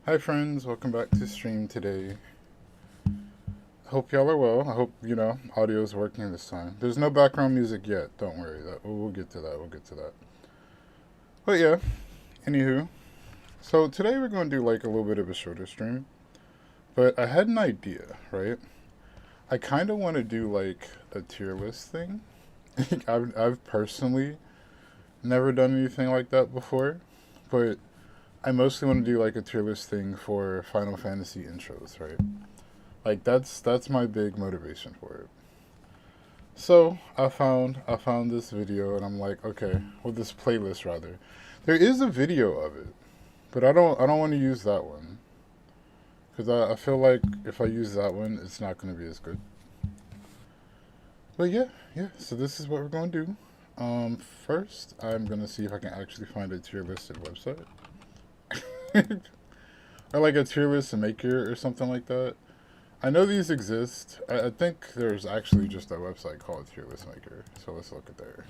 Hi friends, welcome back to stream today. Hope y'all are well. I hope, audio is working this time. There's no background music yet, don't worry. We'll get to that. But yeah, anywho. So today we're going to do like a little bit of a shorter stream. But I had an idea, right? I kind of want to do like a tier list thing. I've personally never done anything like that before, but I mostly want to do like a tier list thing for Final Fantasy intros, right? Like that's my big motivation for it. So I found this video and I'm like, okay, well this playlist rather. There is a video of it, but I don't want to use that one because I feel like if I use that one, it's not going to be as good. But yeah. So this is what we're going to do. First, I'm going to see if I can actually find a tier listed website. Or like a tier list maker or something like that. I know these exist. I think there's actually just a website called Tier List Maker. So let's look at there.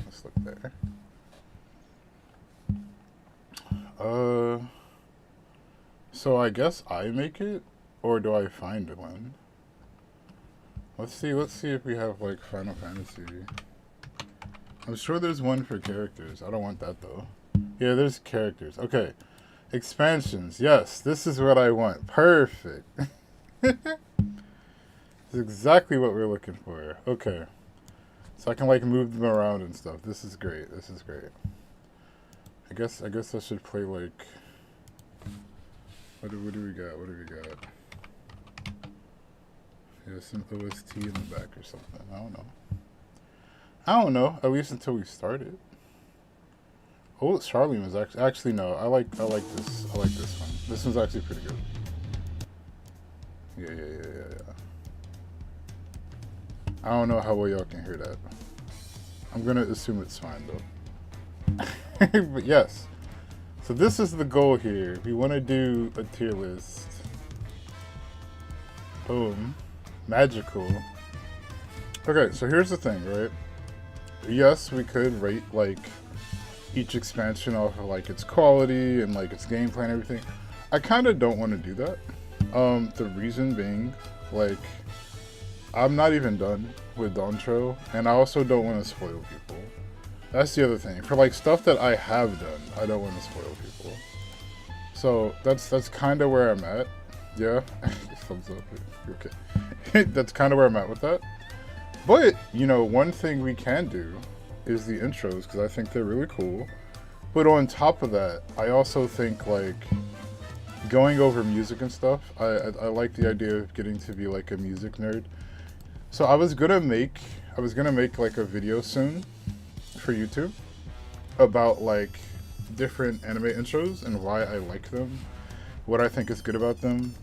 So I guess I make it, or do I find one? Let's see if we have like Final Fantasy. I'm sure there's one for characters. I don't want that though. Yeah, there's characters. Okay. Expansions. Yes, this is what I want. Perfect. This is exactly what we're looking for. Okay. So I can like move them around and stuff. This is great. I guess I should play like what do we got? Yeah, some OST in the back or something. I don't know. At least until we started. Oh, Charlene was actually no. I like this. I like this one. This one's actually pretty good. Yeah. I don't know how well y'all can hear that. I'm gonna assume it's fine though. But yes. So this is the goal here. We want to do a tier list. Boom. Magical. Okay, so here's the thing, right? Yes, we could rate like each expansion off of like its quality and like its gameplay and everything. I kind of don't want to do that. The reason being, like, I'm not even done with Dontro, and I also don't want to spoil people. That's the other thing. For like stuff that I have done, I don't want to spoil people. So that's kind of where I'm at. Yeah, thumbs up. Okay, that's kind of where I'm at with that. But one thing we can do is the intros, because I think they're really cool. But on top of that, I also think like going over music and stuff. I like the idea of getting to be like a music nerd. So I was gonna make like a video soon for YouTube about like different anime intros and why I like them, what I think is good about them.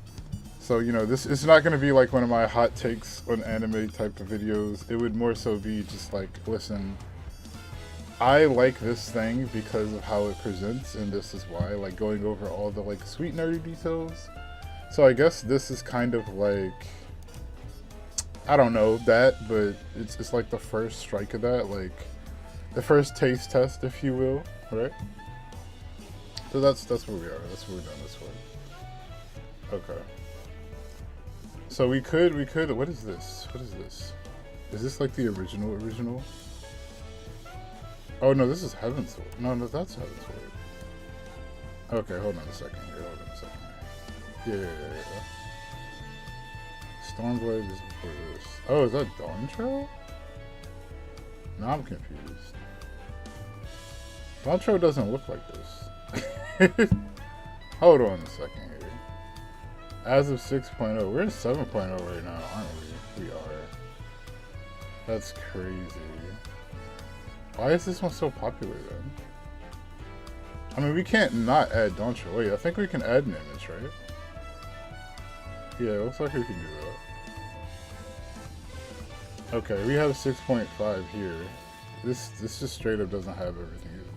So, you know, this is not going to be like one of my hot takes on anime type of videos. It would more so be just like, listen, I like this thing because of how it presents, and this is why, like going over all the like sweet nerdy details. So I guess this is kind of like, I don't know that, but it's like the first strike of that, like the first taste test, if you will, right? So that's where we are. That's what we're done this way. Okay. So we could, what is this? What is this? Is this like the original? Oh no, this is Heaven's Sword. No, that's Heaven's Sword. Okay, hold on a second here, Yeah. Stormblade is before this. Oh, is that Dawn Trail? No, I'm confused. Dawn Trail doesn't look like this. Hold on a second here. As of 6.0, we're at 7.0 right now, aren't we? We are. That's crazy. Why is this one so popular then? I mean, we can't not add Dawn Trail. Wait, I think we can add an image, right? Yeah, it looks like we can do that. Okay, we have 6.5 here. This just straight up doesn't have everything either.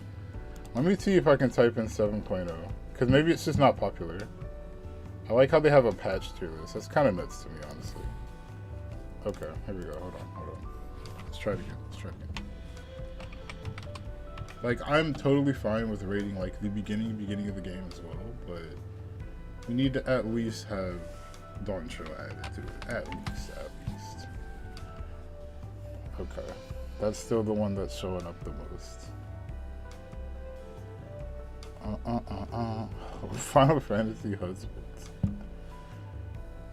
Let me see if I can type in 7.0, because maybe it's just not popular. I like how they have a patch tier list. That's kind of nuts to me, honestly. Okay, here we go. Hold on. Let's try it again. Like, I'm totally fine with rating like the beginning of the game as well, but we need to at least have Dawn Trail added to it. At least. Okay. That's still the one that's showing up the most. Final Fantasy Husbands.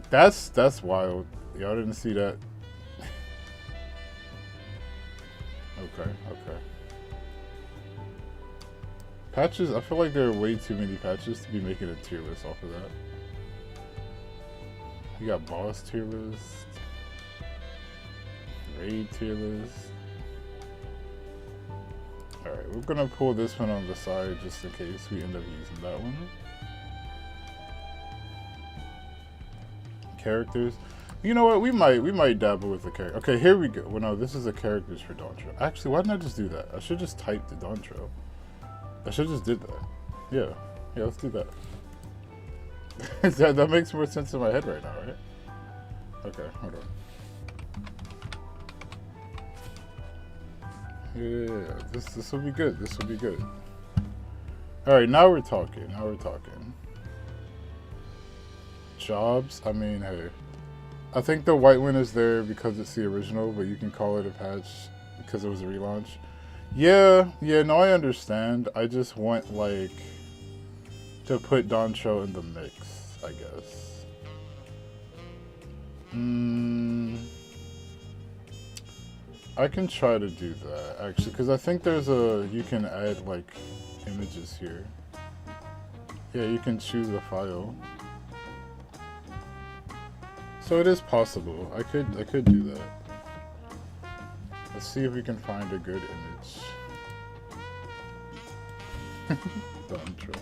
That's wild. Y'all didn't see that. Okay. Patches, I feel like there are way too many patches to be making a tier list off of that. You got boss tier list, raid tier list. Alright, we're gonna pull this one on the side just in case we end up using that one. Characters. You know what? We might dabble with the character. Okay, here we go. Well, no, this is the characters for Dawn Trail. Actually, why didn't I just do that? I should just type the Dawn Trail. I should just did that. Yeah, let's do that. that makes more sense in my head right now, right? Okay, hold on. Yeah, this will be good. This will be good. All right, now we're talking. Jobs. I mean, hey, I think the white one is there because it's the original, but you can call it a patch because it was a relaunch. Yeah, no, I understand. I just want, like, to put Dawn Trail in the mix, I guess. I can try to do that, actually, because I think there's you can add, like, images here. Yeah, you can choose a file. So it is possible. I could do that. Let's see if we can find a good image. Dawn Trail.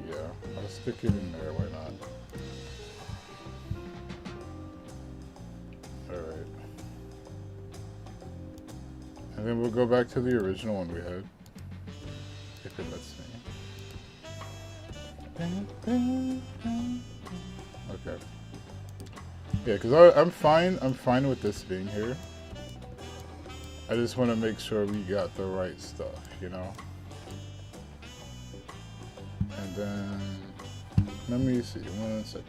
Yeah, I'll stick it in there, why not? Alright. And then we'll go back to the original one we had. If it lets me. Okay. Yeah, because I'm fine with this being here. I just want to make sure we got the right stuff, you know? And then, let me see, one second.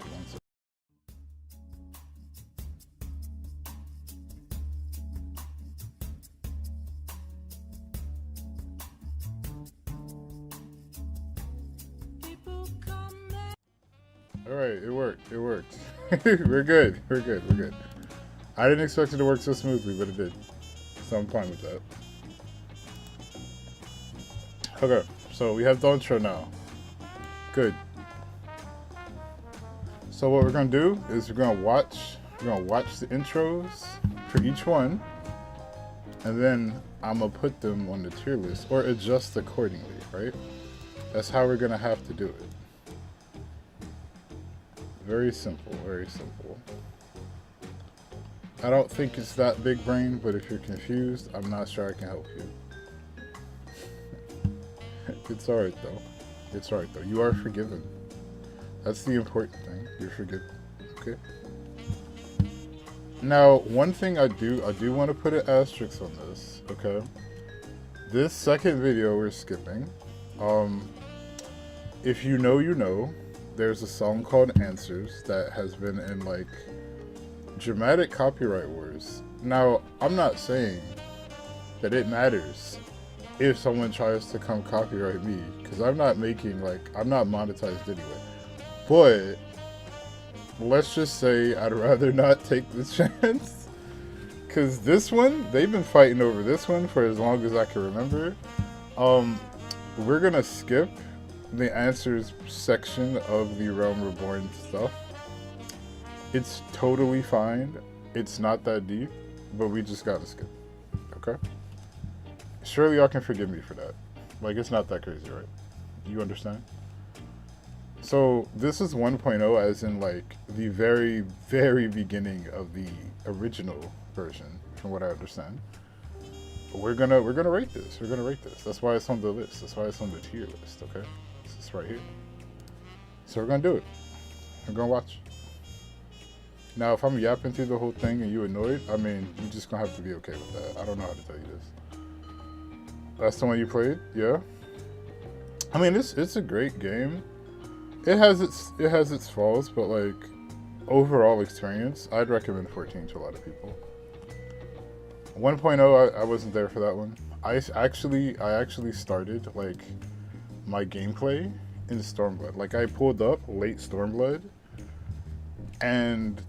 Alright, it worked. We're good. We're good. We're good. I didn't expect it to work so smoothly, but it did. So I'm fine with that. Okay, so we have the intro now. Good. So what we're gonna do is we're gonna watch the intros for each one, and then I'm gonna put them on the tier list or adjust accordingly, right? That's how we're gonna have to do it. Very simple, very simple. I don't think it's that big brain, but if you're confused, I'm not sure I can help you. It's alright though. It's alright though. You are forgiven. That's the important thing. You're forgiven. Okay? Now, one thing I do want to put an asterisk on this, okay? This second video we're skipping. If you know, you know. There's a song called Answers that has been in like dramatic copyright wars. Now, I'm not saying that it matters if someone tries to come copyright me, because I'm not making I'm not monetized anyway. But let's just say I'd rather not take the chance, because this one, they've been fighting over this one for as long as I can remember. We're gonna skip the answers section of the Realm Reborn stuff. It's totally fine. It's not that deep, but we just gotta skip. Okay? Surely y'all can forgive me for that. Like, it's not that crazy, right? You understand? So this is 1.0, as in like the very, very beginning of the original version, from what I understand. We're gonna rate this. We're gonna rate this. That's why it's on the list. That's why it's on the tier list. Okay, it's right here. So we're gonna do it. We're gonna watch. Now, if I'm yapping through the whole thing and you annoyed, I mean, you're just gonna have to be okay with that. I don't know how to tell you this. That's the one you played, yeah. I mean, it's a great game. It has its flaws, but like overall experience, I'd recommend 14 to a lot of people. 1.0, I wasn't there for that one. I actually started like my gameplay in Stormblood. Like, I pulled up late Stormblood, and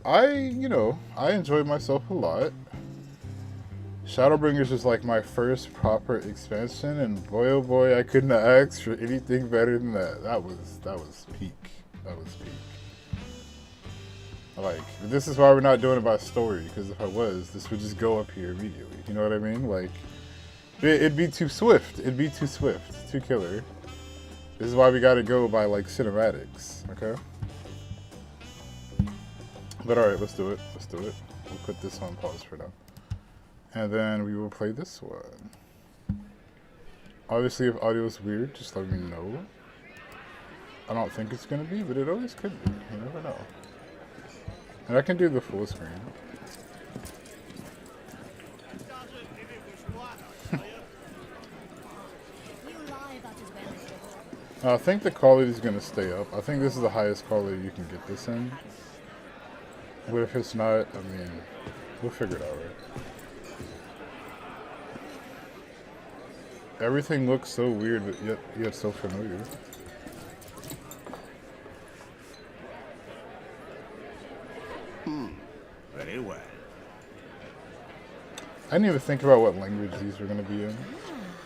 I enjoyed myself a lot. Shadowbringers was like my first proper expansion, and boy oh boy, I couldn't have asked for anything better than that. That was peak. That was peak. Like, this is why we're not doing it by story, because if I was, this would just go up here immediately. You know what I mean? Like, it'd be too swift. It'd be too swift. Too killer. This is why we gotta go by like cinematics, okay? But alright, let's do it. Let's do it. We'll put this on pause for now. And then we will play this one. Obviously, if audio is weird, just let me know. I don't think it's gonna be, but it always could be. You never know. And I can do the full screen. I think the quality is gonna stay up. I think this is the highest quality you can get this in. But if it's not, I mean, we'll figure it out, right? Everything looks so weird, but yet so familiar. Very well. I didn't even think about what language these were going to be in.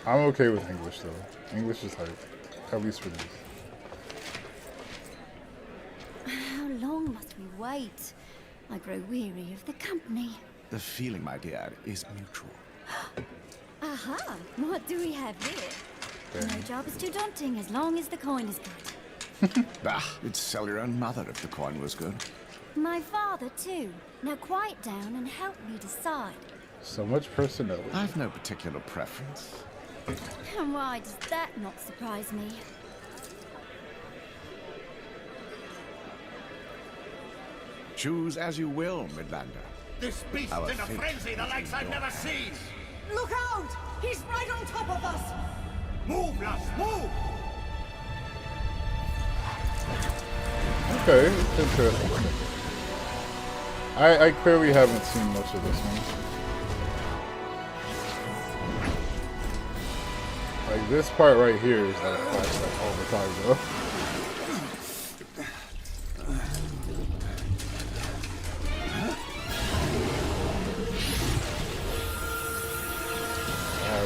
I'm okay with English, though. English is hype. At least for these. How long must we wait? I grow weary of the company. The feeling, my dear, is mutual. Aha! What do we have here? No job is too daunting as long as the coin is good. Bah, you'd sell your own mother if the coin was good. My father, too. Now quiet down and help me decide. So much personality. I've no particular preference. And why does that not surprise me? Choose as you will, Midlander. This beast's Our in a fate frenzy the likes I've never seen! Look out! He's right on top of us! Move, lass, move! Okay, it's interesting. I clearly haven't seen much of this one. Like, this part right here is like flashback all the time, though.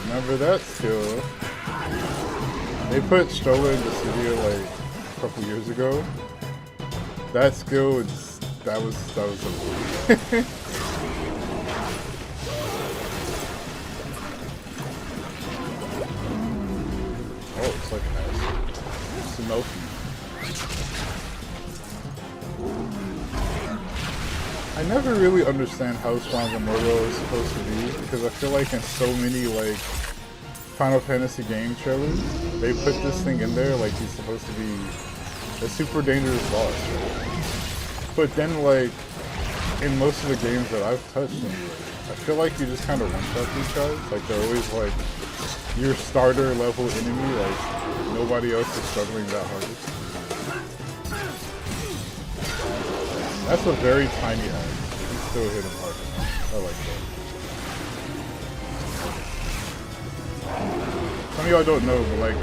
Remember that skill? They put stroller in the studio like a couple years ago. That skill was that was amazing. Oh, it's like nice. Smoky. I never really understand how strong Amuro is supposed to be because I feel like in so many like Final Fantasy game trailers, they put this thing in there like he's supposed to be a super dangerous boss, right? But then like in most of the games that I've touched anyway, I feel like you just kind of one-shot these guys. Like they're always like your starter level enemy, like nobody else is struggling that hard. That's a very tiny axe. He's still hitting hard enough. I like that. Some of y'all don't know, but like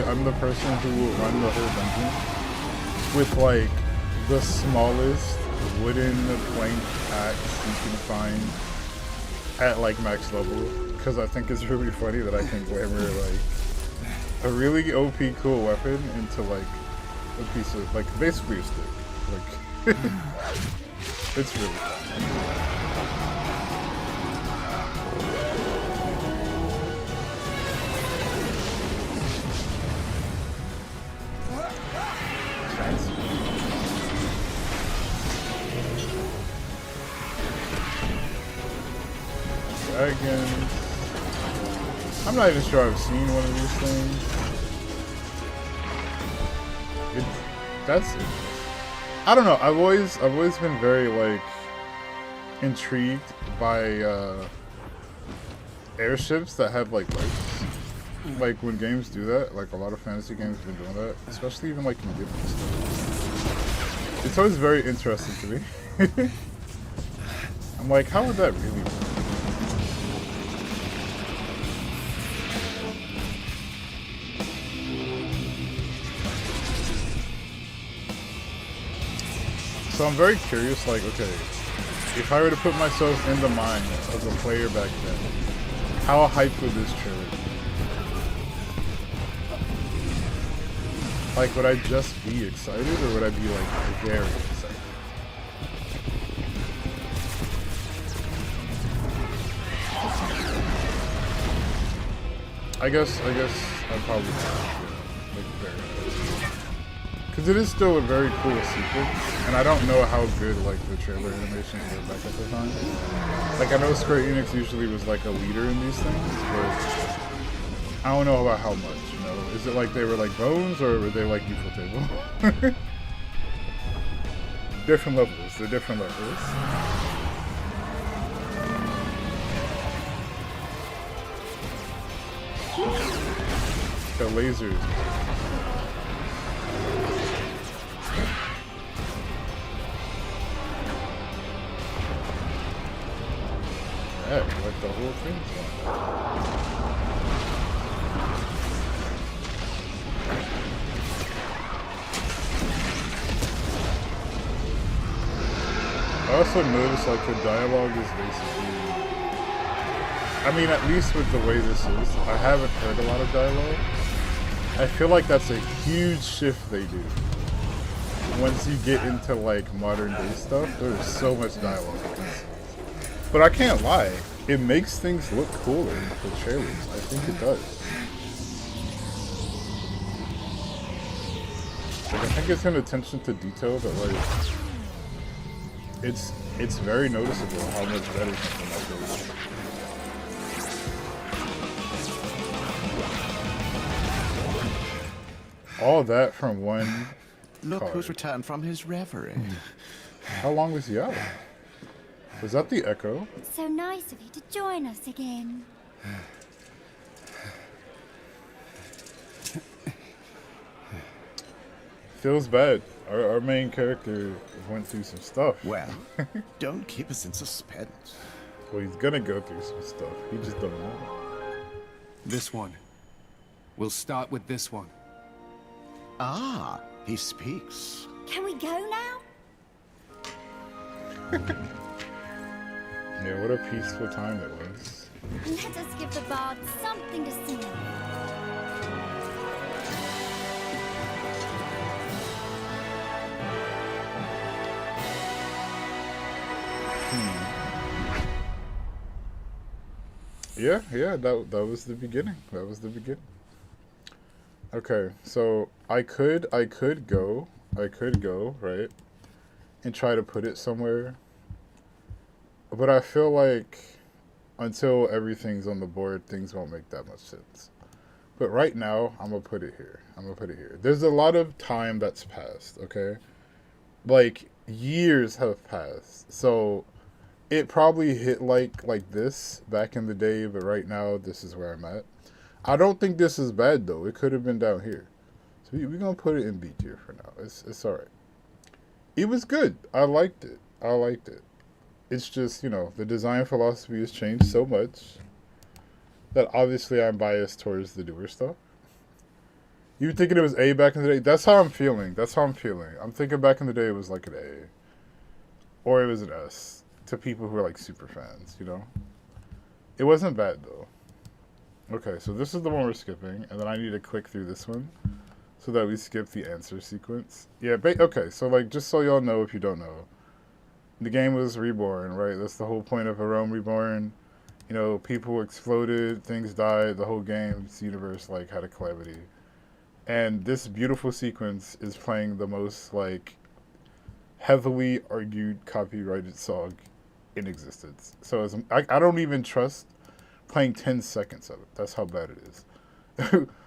I'm the person who will run the whole dungeon with like the smallest wooden plank axe you can find at like max level, because I think it's really funny that I can glamour like a really OP cool weapon into like a piece of like basically a stick. Like it's really fun. Dragons. I'm not even sure I've seen one of these things. That's it. I don't know. I've always been very like intrigued by airships that have like legs. Like when games do that, like a lot of fantasy games have been doing that, especially even like in Ghibli stuff. It's always very interesting to me. I'm like, how would that really work? So I'm very curious, like, okay, if I were to put myself in the mind of a player back then, how hyped would this trailer be? Like, would I just be excited, or would I be, like, very excited? I guess I'd probably be, like, very excited. Because it is still a very cool sequence, and I don't know how good like the trailer animations were back at the time. Like I know Square Enix usually was like a leader in these things, but I don't know about how much, you know. Is it like they were like bones, or were they like Ufotable? Different levels, they're different levels. The lasers. Yeah, like the whole thing's on. I also noticed like the dialogue is basically, I mean at least with the way this is, I haven't heard a lot of dialogue. I feel like that's a huge shift they do. Once you get into like modern day stuff, there's so much dialogue. But I can't lie, it makes things look cooler in the trailers. I think it does. Like, I think it's an attention to detail that like it's very noticeable how much better something like this. All that from one Look card. who's returned from his reverie. How long was he out? Was that the Echo? It's so nice of you to join us again. Feels bad. Our main character went through some stuff. Well, don't keep us in suspense. Well, he's gonna go through some stuff. He just don't know. This one. We'll start with this one. Ah, he speaks. Can we go now? Yeah, what a peaceful time it was. Let us give the bard something to sing of. Yeah, that was the beginning. That was the beginning. Okay, so I could go, right, and try to put it somewhere. But I feel like until everything's on the board, things won't make that much sense. But right now, I'm gonna put it here. There's a lot of time that's passed, okay? Like, years have passed. So it probably hit like this back in the day, but right now, this is where I'm at. I don't think this is bad, though. It could have been down here. So we're going to put it in B tier for now. It's all right. It was good. I liked it. It's just, you know, the design philosophy has changed so much that obviously I'm biased towards the newer stuff. You were thinking it was A back in the day? That's how I'm feeling. I'm thinking back in the day it was like an A. Or it was an S. To people who are like super fans, you know? It wasn't bad, though. Okay, so this is the one we're skipping, and then I need to click through this one so that we skip the answer sequence. Yeah, okay, so like, just so y'all know if you don't know, the game was reborn, right? That's the whole point of a Rome Reborn. You know, people exploded, things died, the whole game's universe, like, had a calamity. And this beautiful sequence is playing the most, like, heavily argued copyrighted song in existence. So I don't even trust playing 10 seconds of it. That's how bad it is.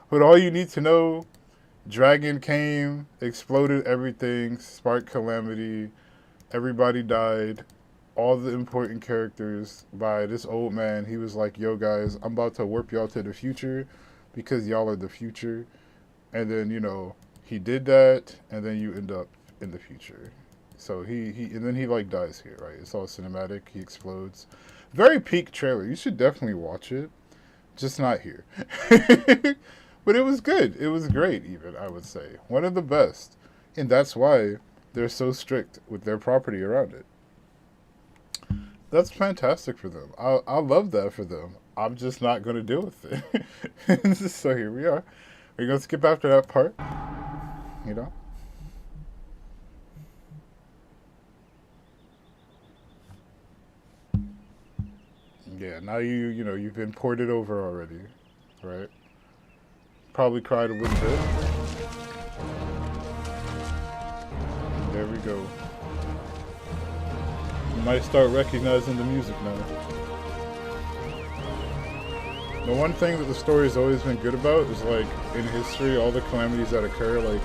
But all you need to know, dragon came, exploded everything, sparked calamity, everybody died, all the important characters by this old man. He was like, yo guys, I'm about to warp y'all to the future because y'all are the future. And then, you know, he did that, and then you end up in the future. So and then he like dies here, right? It's all cinematic. He explodes. Very peak trailer. You should definitely watch it. Just not here. But it was good. It was great, even, I would say. One of the best. And that's why they're so strict with their property around it. That's fantastic for them. I love that for them. I'm just not going to deal with it. So here we are. We're going to skip after that part. You know? Yeah, now you know, you've been ported over already, right? Probably cried a little bit. There we go. You might start recognizing the music now. The one thing that the story has always been good about is, like, in history, all the calamities that occur, like,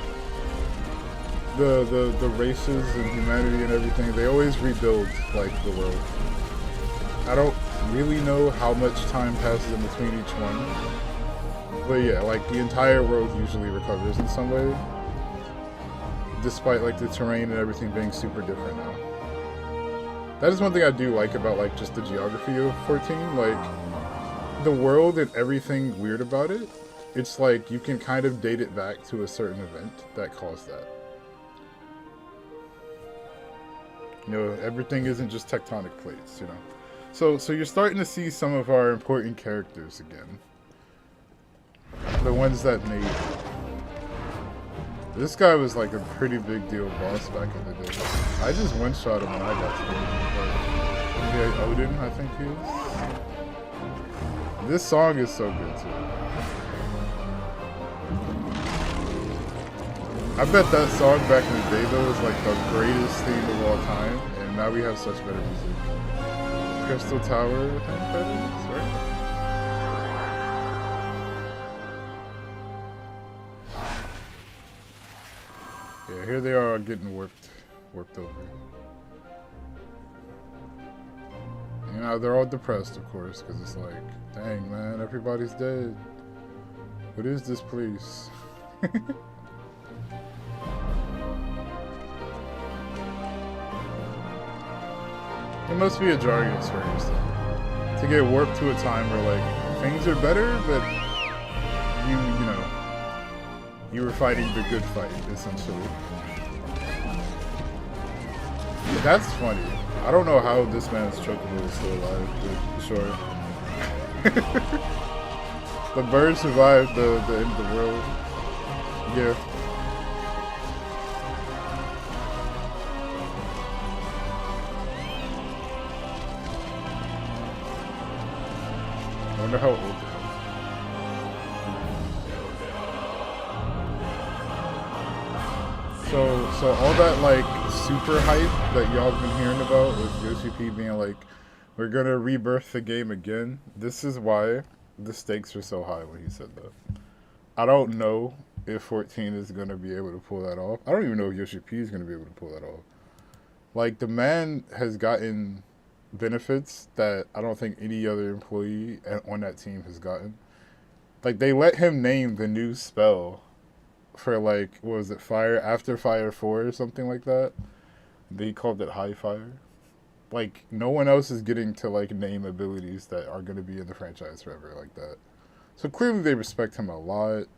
the races and humanity and everything, they always rebuild, like, the world. I don't really know how much time passes in between each one. But yeah, like, the entire world usually recovers in some way. Despite, like, the terrain and everything being super different now. That is one thing I do like about, like, just the geography of 14. Like, the world and everything weird about it, it's like you can kind of date it back to a certain event that caused that. You know, everything isn't just tectonic plates, you know. So you're starting to see some of our important characters again. The ones that made it. This guy was like a pretty big deal boss back in the day. I just one-shot him when I got to him. Yeah, Odin, I think he is. This song is so good too. I bet that song back in the day though was like the greatest theme of all time, and now we have such better music. Crystal Tower, I think that is, right? Yeah, here they are getting warped over. You know, they're all depressed, of course, because it's like, dang, man, everybody's dead. What is this place? It must be a jarring experience, though. To get warped to a time where, like, things are better, but you know, you were fighting the good fight, essentially. That's funny. I don't know how this man's chocobo is still alive, but sure. The bird survived the end of the world. Yeah. I wonder how old it is. So all that like super hype that y'all been hearing about with Yoshi P being like, we're gonna rebirth the game again. This is why the stakes are so high when he said that. I don't know if 14 is gonna be able to pull that off. I don't even know if Yoshi P is gonna be able to pull that off. Like, the man has gotten benefits that I don't think any other employee on that team has gotten. Like, they let him name the new spell for, like, what was it, Fire, After Fire 4 or something like that. They called it High Fire. Like, no one else is getting to, like, name abilities that are going to be in the franchise forever like that. So clearly they respect him a lot.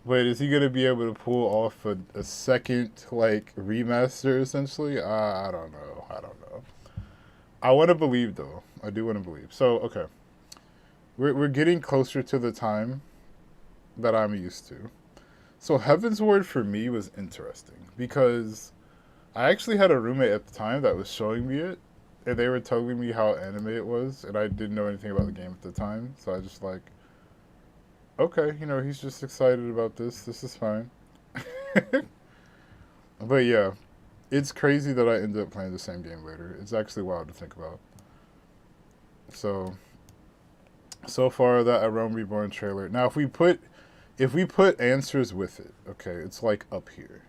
But is he going to be able to pull off a second, like, remaster, essentially? I don't know. I don't know. I want to believe, though. I do want to believe. So, okay. We're getting closer to the time that I'm used to. So Heaven's Ward for me was interesting because I actually had a roommate at the time that was showing me it, and they were telling me how anime it was, and I didn't know anything about the game at the time, so I just like, okay, you know, he's just excited about this. This is fine. But yeah, it's crazy that I ended up playing the same game later. It's actually wild to think about. So far that Realm Reborn trailer. Now, if we put answers with it, okay, it's like up here.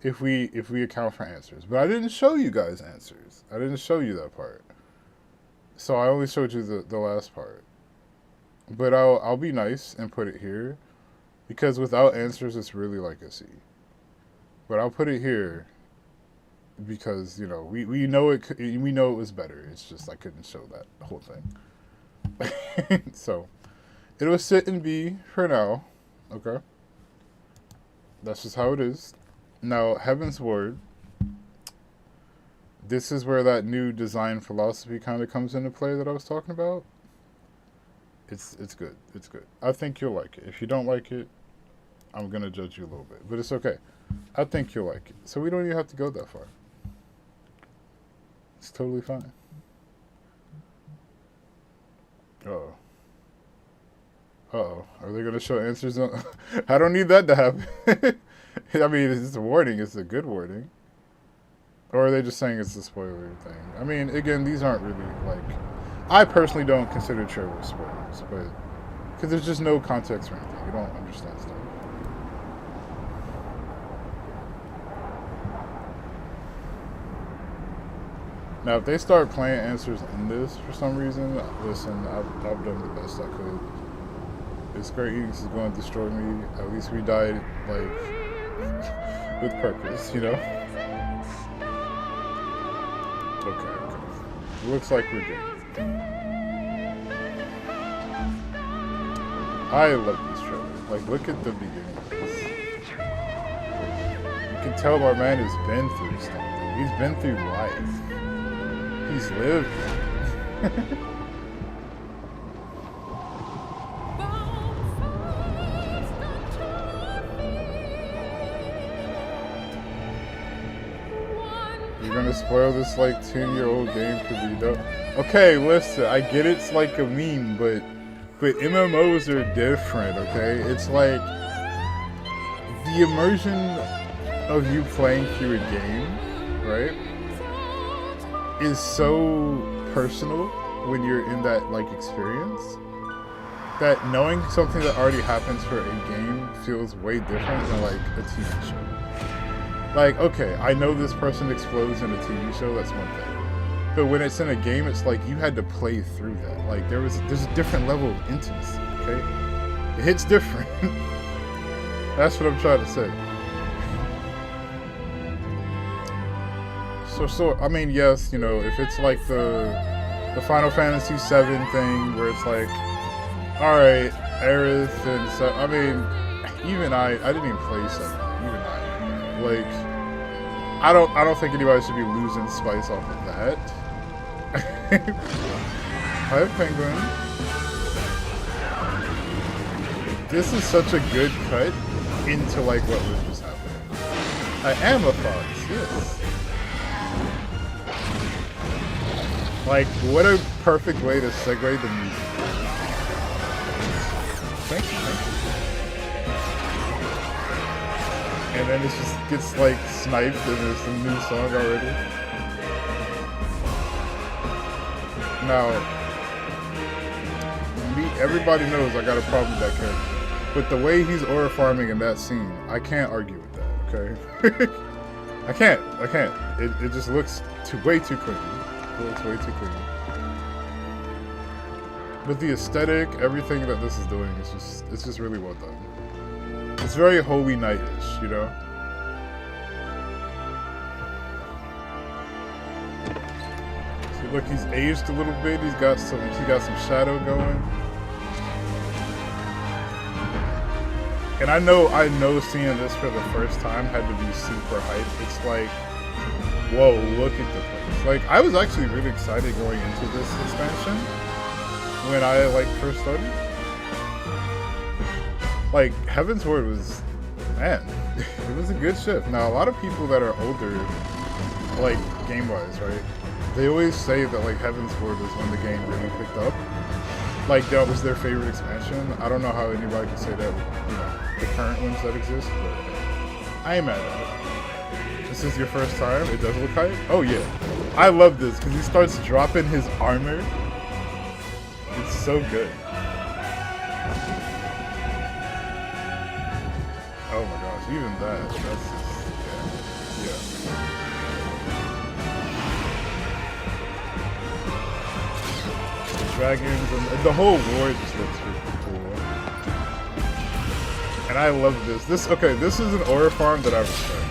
If we account for answers, but I didn't show you guys answers. I didn't show you that part. So I only showed you the last part. But I'll be nice and put it here, because without answers, it's really like a C. But I'll put it here because, you know, we know it was better. It's just I couldn't show that whole thing. So it was sit and B for now. Okay. That's just how it is. Now, Heaven's Ward. This is where that new design philosophy kind of comes into play that I was talking about. It's good. It's good. I think you'll like it. If you don't like it, I'm going to judge you a little bit. But it's okay. I think you'll like it. So we don't even have to go that far. It's totally fine. Uh-oh. Uh-oh. Are they going to show answers on... I don't need that to happen. I mean, it's a warning. It's a good warning. Or are they just saying it's a spoiler thing? I mean, again, these aren't really, like... I personally don't consider trailers spoilers, but... Because there's just no context or anything. You don't understand stuff. Now, if they start playing answers in this for some reason, listen, I've done the best I could. If Square Enix is going to destroy me, at least we died, like, with purpose, you know? Okay. Looks like we're good. I love these trailers. Like, look at the beginning of this. You can tell my man has been through something. He's been through life. He's lived. You're gonna spoil this like 10-year-old game for me, though. Okay, listen, I get it's like a meme, but MMOs are different, okay? It's like the immersion of you playing through a game, right, is so personal when you're in that like experience that knowing something that already happens for a game feels way different than like a TV show. Like, okay, I know this person explodes in a TV show, that's one thing. But when it's in a game, it's like you had to play through that. Like there's a different level of intimacy, okay? It hits different. That's what I'm trying to say. So I mean, yes, you know, if it's like the Final Fantasy VII thing where it's like, all right, Aerith and so, I mean, even I didn't even play 7. Even I, like, I don't think anybody should be losing spice off of that. Hi, Penguin. This is such a good cut into like what was just happening. I am a fox, yes. Like, what a perfect way to segue the music. Thank you, thank you. And then it just gets like sniped and there's some new song already. Now, everybody knows I got a problem with that character. But the way he's aura farming in that scene, I can't argue with that, okay? I can't. It just looks way too clean. It looks way too clean. But the aesthetic, everything that this is doing, it's just really well done. It's very Holy Knight-ish, you know? See, look, he's aged a little bit. He got some shadow going. And I know seeing this for the first time had to be super hype. It's like, whoa, look at the place. Like, I was actually really excited going into this expansion when I like first started. Like, Heaven's Ward was, man, it was a good shift. Now, a lot of people that are older, like, game-wise, right, they always say that, like, Heaven's Ward was when the game really picked up. Like, that was their favorite expansion. I don't know how anybody can say that with, you know, the current ones that exist, but I ain't mad at it. This is your first time? It does look hype? Oh, yeah. I love this, because he starts dropping his armor. It's so good. Oh my gosh, even that, that's just, yeah. Dragons and the whole war just looks really cool. And I love this. This is an aura farm that I respect.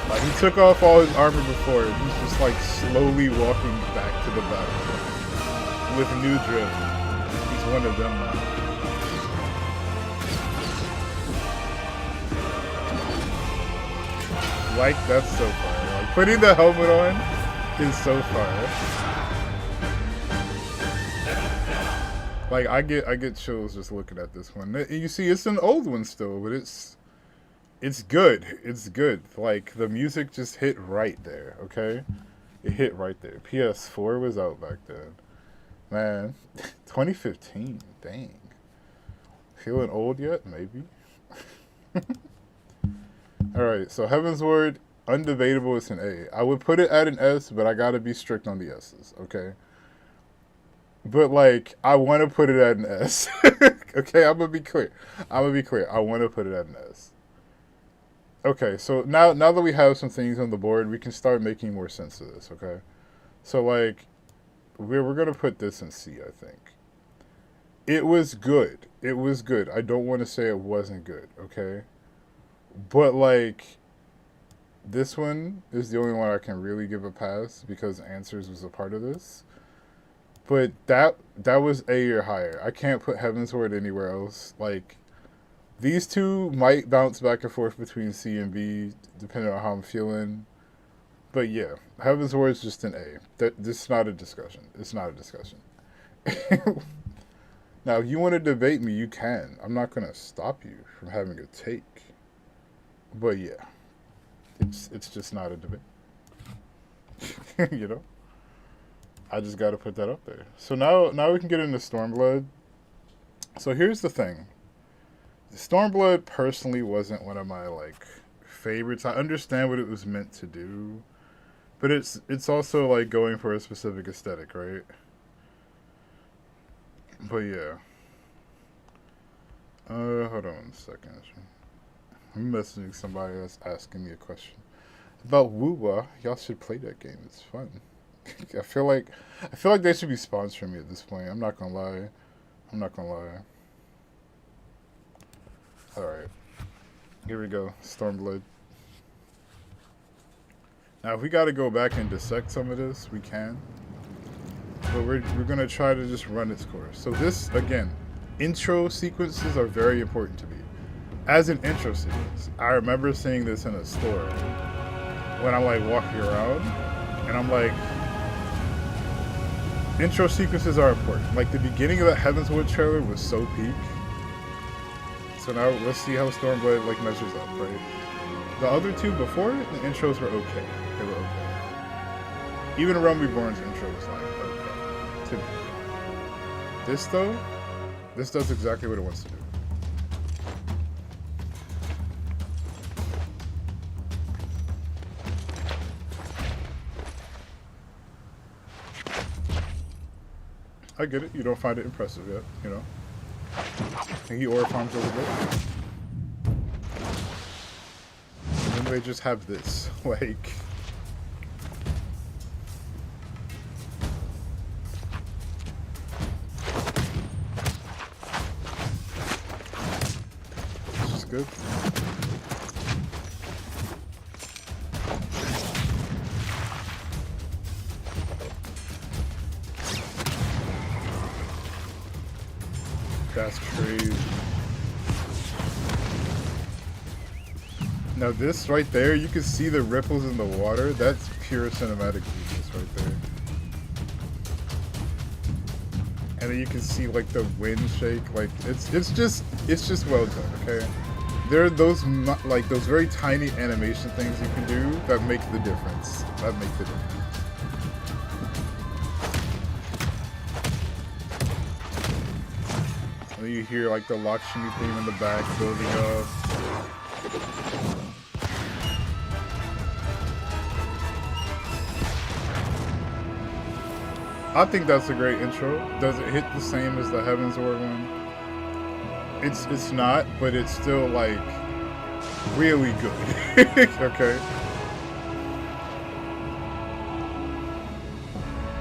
Like, he took off all his armor before, and he's just like slowly walking back to the battle with new drift. He's one of them now. Like, that's so fire. Like, putting the helmet on is so fire. Like, I get chills just looking at this one. You see, it's an old one still, but it's good. It's good. Like, the music just hit right there, okay? It hit right there. PS4 was out back then. Man, 2015, dang. Feeling old yet? Maybe. Alright, so Heaven's Ward, undebatable, it's an A. I would put it at an S, but I gotta be strict on the S's, okay? But, like, I want to put it at an S. Okay, I'm gonna be clear. I want to put it at an S. Okay, so now that we have some things on the board, we can start making more sense of this, okay? So, like, we're gonna put this in C, I think. It was good. It was good. I don't want to say it wasn't good, okay? But, like, this one is the only one I can really give a pass because Answers was a part of this. But that was A or higher. I can't put Heaven's Ward anywhere else. Like, these two might bounce back and forth between C and B, depending on how I'm feeling. But yeah, Heaven's Ward is just an A. This is not a discussion. It's not a discussion. Now, if you want to debate me, you can. I'm not going to stop you from having a take. But yeah, it's just not a debate. You know? I just got to put that up there. So now we can get into Stormblood. So here's the thing. Stormblood personally wasn't one of my, like, favorites. I understand what it was meant to do. But it's also, like, going for a specific aesthetic, right? But yeah. Hold on a second. I'm messaging somebody that's asking me a question. About Woowa, y'all should play that game. It's fun. I feel like they should be sponsoring me at this point. I'm not gonna lie. Alright. Here we go. Stormblood. Now if we gotta go back and dissect some of this, we can. But we're gonna try to just run its course. So this, again, intro sequences are very important to me. As an intro sequence, I remember seeing this in a store when I'm like walking around, and I'm like, Intro sequences are important. Like the beginning of that Heavenswood trailer was so peak. So now let's see how Stormblood like measures up, right? The other two before it, the intros were okay. They were okay. Even Realm Reborn's intro was like okay to me. This though, this does exactly what it wants to do. I get it. You don't find it impressive yet, you know. He aura farms a little bit. And then they just have this, like. It's just good. That's crazy. Now this right there, you can see the ripples in the water. That's pure cinematic genius right there. And then you can see like the wind shake. Like it's just well done. Okay, there are those like those very tiny animation things you can do that make the difference. That make the difference. You hear like the Lakshmi theme in the back building up. I think that's a great intro. Does it hit the same as the Heavensward one? It's not, but it's still like really good. Okay.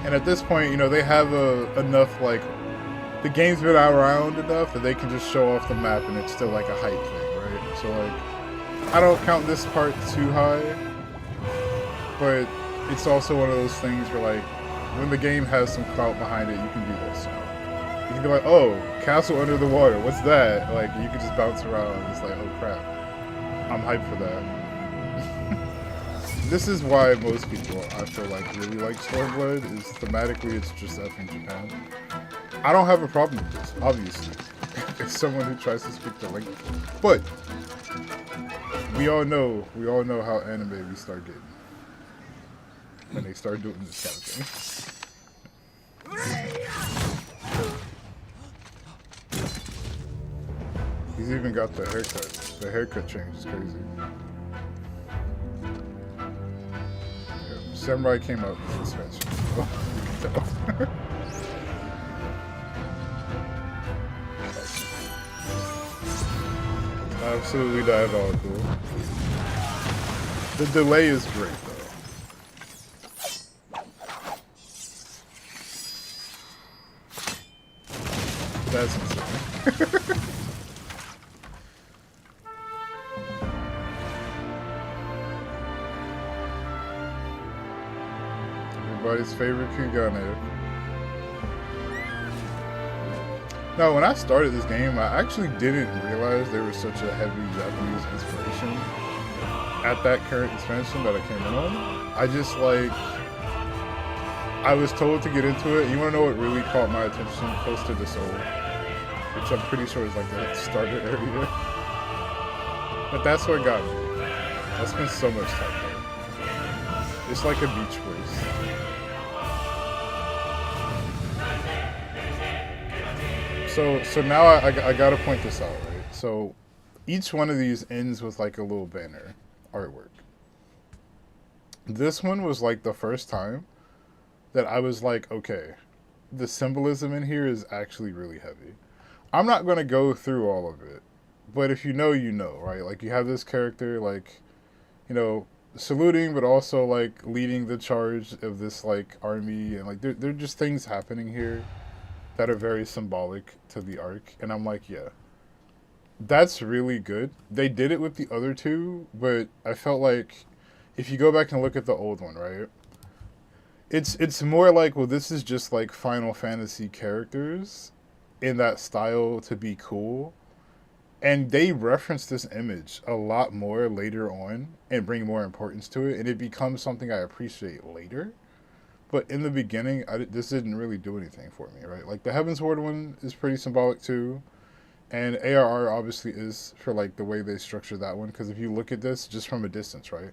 And at this point, you know, they have enough like the game's been around enough that they can just show off the map and it's still like a hype thing, right? So like, I don't count this part too high, but it's also one of those things where like, when the game has some clout behind it, you can do this. You can be like, oh, castle under the water, what's that? Like, you can just bounce around and it's like, oh crap, I'm hyped for that. This is why most people, I feel like, really like Stormblood, is thematically it's just effing Japan. I don't have a problem with this, obviously. It's someone who tries to speak the language. But we all know how anime we start getting when they start doing this kind of thing. He's even got the haircut. The haircut change is crazy. Yeah, Samurai came out with suspension. You can tell. Absolutely diabolical. The delay is great though. That's insane. Everybody's favorite Kugane. Now, when I started this game, I actually didn't realize there was such a heavy Japanese inspiration at that current expansion that I came in on. I just like, I was told to get into it. You want to know what really caught my attention? Close to the Soul, which I'm pretty sure is like the starter area. But that's what got me. I spent so much time there. It's like a beach place. So now I gotta point this out, right? So each one of these ends with like a little banner artwork. This one was like the first time that I was like, okay, the symbolism in here is actually really heavy. I'm not gonna go through all of it, but if you know, you know, right? Like you have this character like, you know, saluting, but also like leading the charge of this like army, and like there are just things happening here that are very symbolic to the arc, and I'm like, yeah, that's really good. They did it with the other two, but I felt like if you go back and look at the old one, right, it's more like, well, this is just like Final Fantasy characters in that style to be cool, and they reference this image a lot more later on and bring more importance to it, and it becomes something I appreciate later. But in the beginning, this didn't really do anything for me, right? Like the Heaven's Ward one is pretty symbolic too. And ARR obviously is for like the way they structure that one. Because if you look at this just from a distance, right?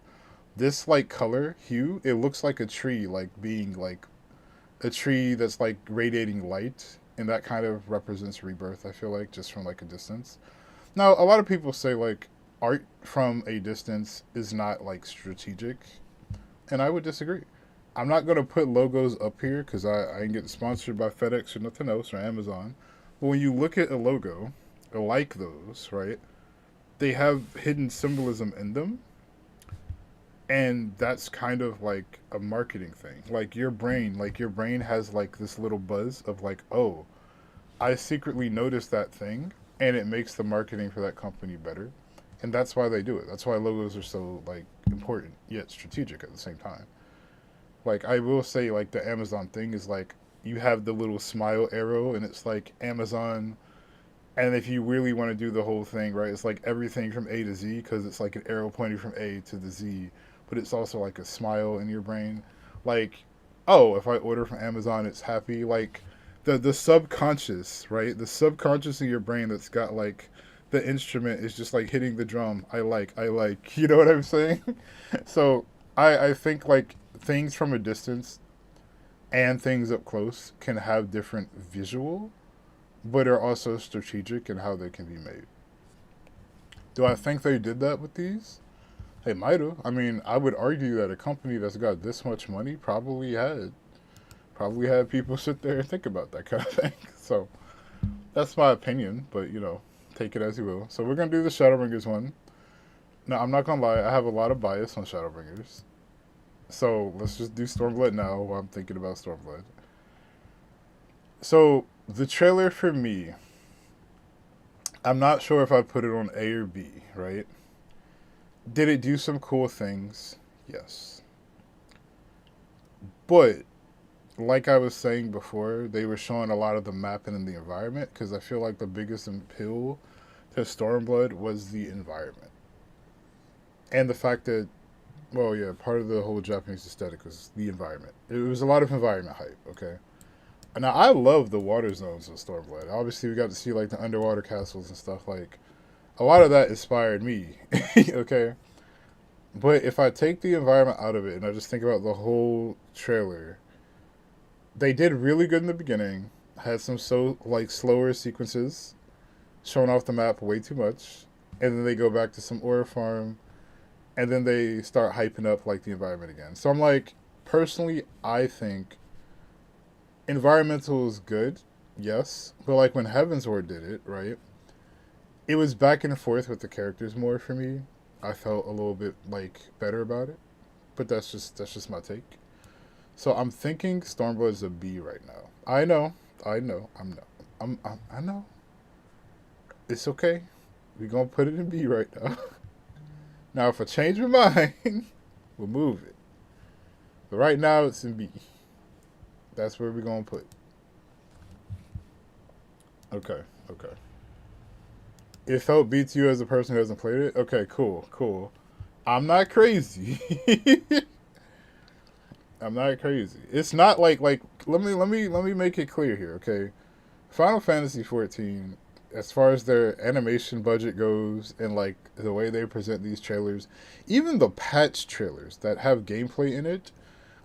This like color, hue, it looks like a tree, like being like a tree that's like radiating light. And that kind of represents rebirth, I feel like, just from like a distance. Now, a lot of people say like art from a distance is not like strategic. And I would disagree. I'm not going to put logos up here because I ain't getting sponsored by FedEx or nothing else or Amazon. But when you look at a logo, like those, right, they have hidden symbolism in them. And that's kind of like a marketing thing. Like your brain has like this little buzz of like, oh, I secretly noticed that thing. And it makes the marketing for that company better. And that's why they do it. That's why logos are so like important yet strategic at the same time. Like, I will say, like, the Amazon thing is, like, you have the little smile arrow, and it's, like, Amazon. And if you really want to do the whole thing, right, it's, like, everything from A to Z, because it's, like, an arrow pointing from A to the Z. But it's also, like, a smile in your brain. Like, oh, if I order from Amazon, it's happy. Like, the subconscious, right, the subconscious in your brain that's got, like, the instrument is just, like, hitting the drum. I like. You know what I'm saying? So, I think, like, things from a distance and things up close can have different visual, but are also strategic in how they can be made. Do I think they did that with these? They might have. I mean, I would argue that a company that's got this much money probably had people sit there and think about that kind of thing. So that's my opinion, but you know, take it as you will. So we're gonna do the Shadowbringers one. Now, I'm not gonna lie, I have a lot of bias on Shadowbringers. So, let's just do Stormblood now while I'm thinking about Stormblood. So, the trailer for me, I'm not sure if I put it on A or B, right? Did it do some cool things? Yes. But, like I was saying before, they were showing a lot of the mapping and the environment, because I feel like the biggest appeal to Stormblood was the environment. And the fact that, well, yeah, part of the whole Japanese aesthetic was the environment. It was a lot of environment hype, okay? Now, I love the water zones of Stormblood. Obviously, we got to see, like, the underwater castles and stuff. Like, a lot of that inspired me, okay? But if I take the environment out of it and I just think about the whole trailer, they did really good in the beginning. Had some, slower sequences, showing off the map way too much. And then they go back to some ore farm. And then they start hyping up, like, the environment again. So I'm like, personally, I think environmental is good, yes. But, like, when Heavensward did it, right, it was back and forth with the characters more for me. I felt a little bit, like, better about it. But that's just my take. So I'm thinking Stormblood is a B right now. I know. I know. It's okay. We're going to put it in B right now. Now, if I change my mind, we'll move it. But right now, it's in B. That's where we're going to put it. Okay. It felt B to you as a person who hasn't played it? Okay, cool. I'm not crazy. I'm not crazy. It's not like let me make it clear here, okay? Final Fantasy XIV, as far as their animation budget goes and like the way they present these trailers, even the patch trailers that have gameplay in it,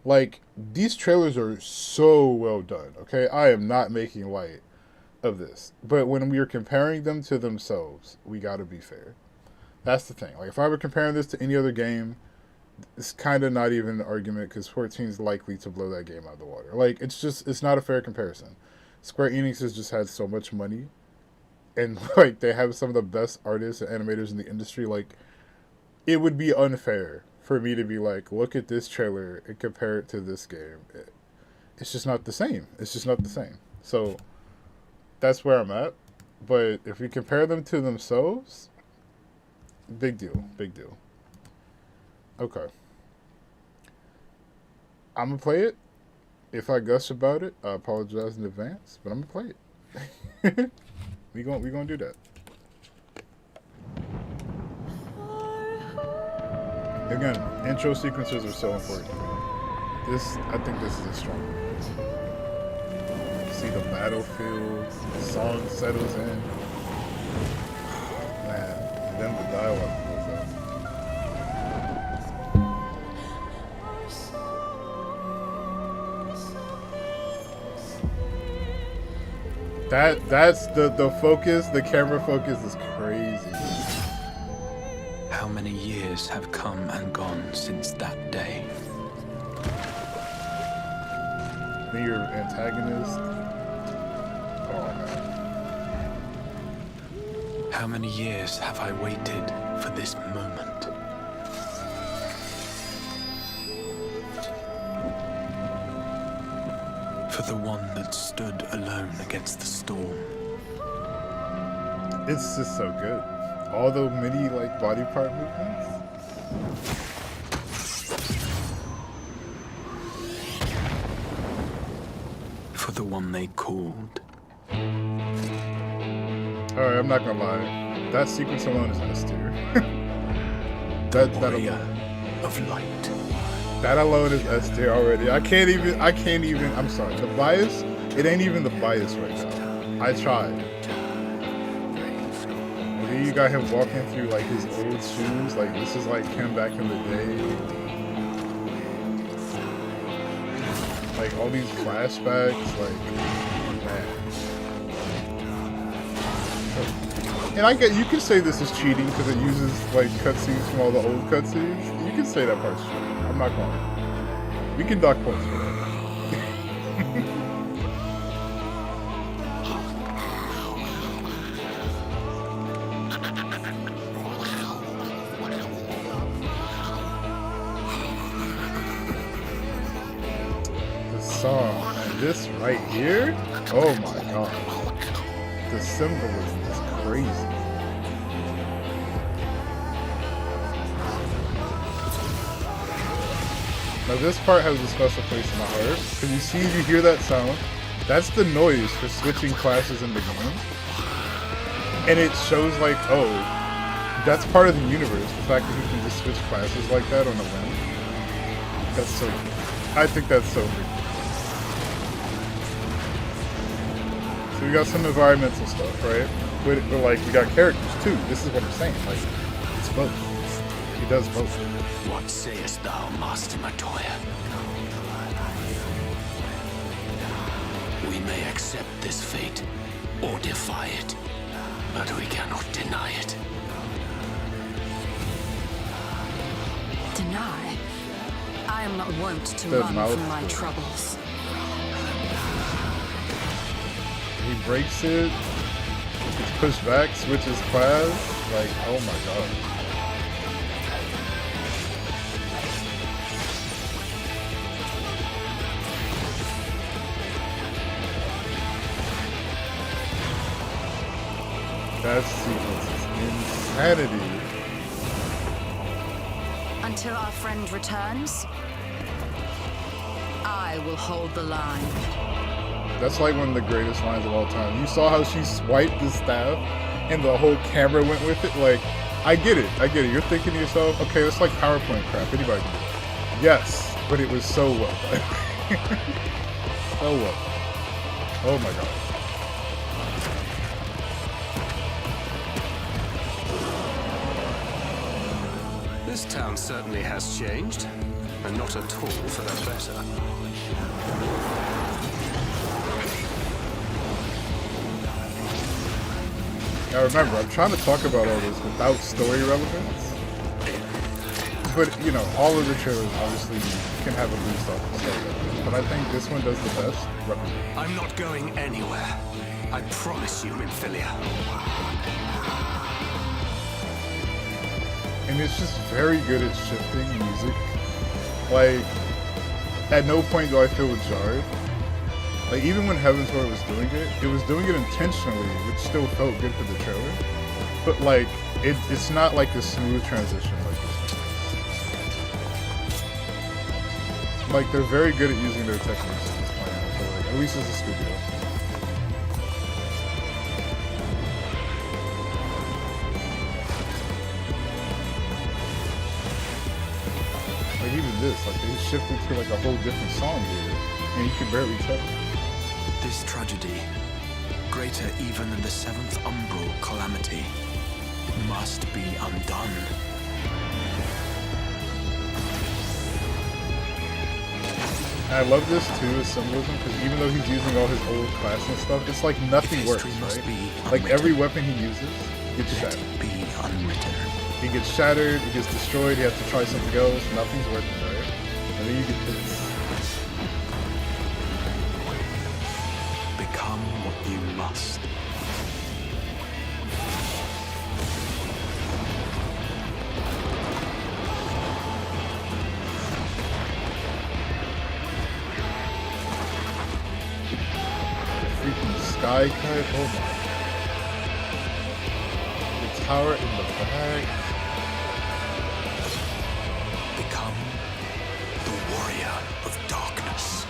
like these trailers are so well done, okay? I am not making light of this. But when we are comparing them to themselves, we got to be fair. That's the thing. Like if I were comparing this to any other game, it's kind of not even an argument because 14 is likely to blow that game out of the water. Like it's not a fair comparison. Square Enix has just had so much money. And, like, they have some of the best artists and animators in the industry. Like, it would be unfair for me to be like, look at this trailer and compare it to this game. It's just not the same. So, that's where I'm at. But if we compare them to themselves, big deal. Okay. I'm going to play it. If I gush about it, I apologize in advance. But I'm going to play it. We gonna do that. Again, intro sequences are so important to me. I think this is a strong one. See the battlefield, the song settles in. Man, and then the dialogue goes up. That's the focus, the camera focus is crazy. How many years have come and gone since that day? Then your antagonist. Oh my god. How many years have I waited for this moment? For the one that stood alone against the storm. It's just so good. All the mini like body part movements. For the one they called. Alright, I'm not gonna lie. That sequence alone is S tier. that Warrior alone. of light. That alone is S tier already. I can't even, I'm sorry. The bias, it ain't even the bias right now. I tried. And then you got him walking through like his old shoes. Like this is like him back in the day. Like all these flashbacks, like, man. And I get, you can say this is cheating because it uses like cutscenes from all the old cutscenes. You can say that part's cheating. I'm not going. We can dock points for that. The song, and this right here, oh my god. The symbolism is crazy. Now this part has a special place in my heart, because you hear that sound? That's the noise for switching classes in the game. And it shows like, oh, that's part of the universe, the fact that you can just switch classes like that on a whim. That's so cool. I think that's so cool. So we got some environmental stuff, right? But like, we got characters too. This is what I'm saying, like, it's both. He does both. What sayest thou, Master Matoya? We may accept this fate, or defy it, but we cannot deny it. Deny? I am not wont to Does run mouth from my good. troubles. He breaks it, gets pushed back, switches class, like, oh my god. That sequence is insanity. Until our friend returns, I will hold the line. That's like one of the greatest lines of all time. You saw how she swiped the staff and the whole camera went with it? Like, I get it. You're thinking to yourself, okay, that's like PowerPoint crap. Anybody can do it. Yes, but it was so well done. So well. Oh my god. This town certainly has changed, and not at all for the better. Now remember, I'm trying to talk about all this without story relevance. But, you know, all of the trailers obviously can have a boost off the story relevance. But I think this one does the best. I'm not going anywhere. I promise you, Minfilia. And it's just very good at shifting music. Like, at no point do I feel jarred. Like, even when Heaven's Word was doing it was doing it intentionally, which still felt good for the trailer. But, like, it's not like a smooth transition like this. Like, they're very good at using their techniques at this point, I feel like, at least as a studio. Like, even this, like, his shifted to like a whole different song here, and you can barely tell. This tragedy, greater even than the seventh umbral calamity, must be undone. And I love this too as symbolism, because even though he's using all his old class and stuff, it's like nothing works, right? Like every weapon he uses gets shattered. Be unwritten. He gets shattered, he gets destroyed, he has to try something else, nothing's working, right? And then you get this. Become what you must. Freaking sky cut, oh my. The tower in the back. Become the warrior of darkness.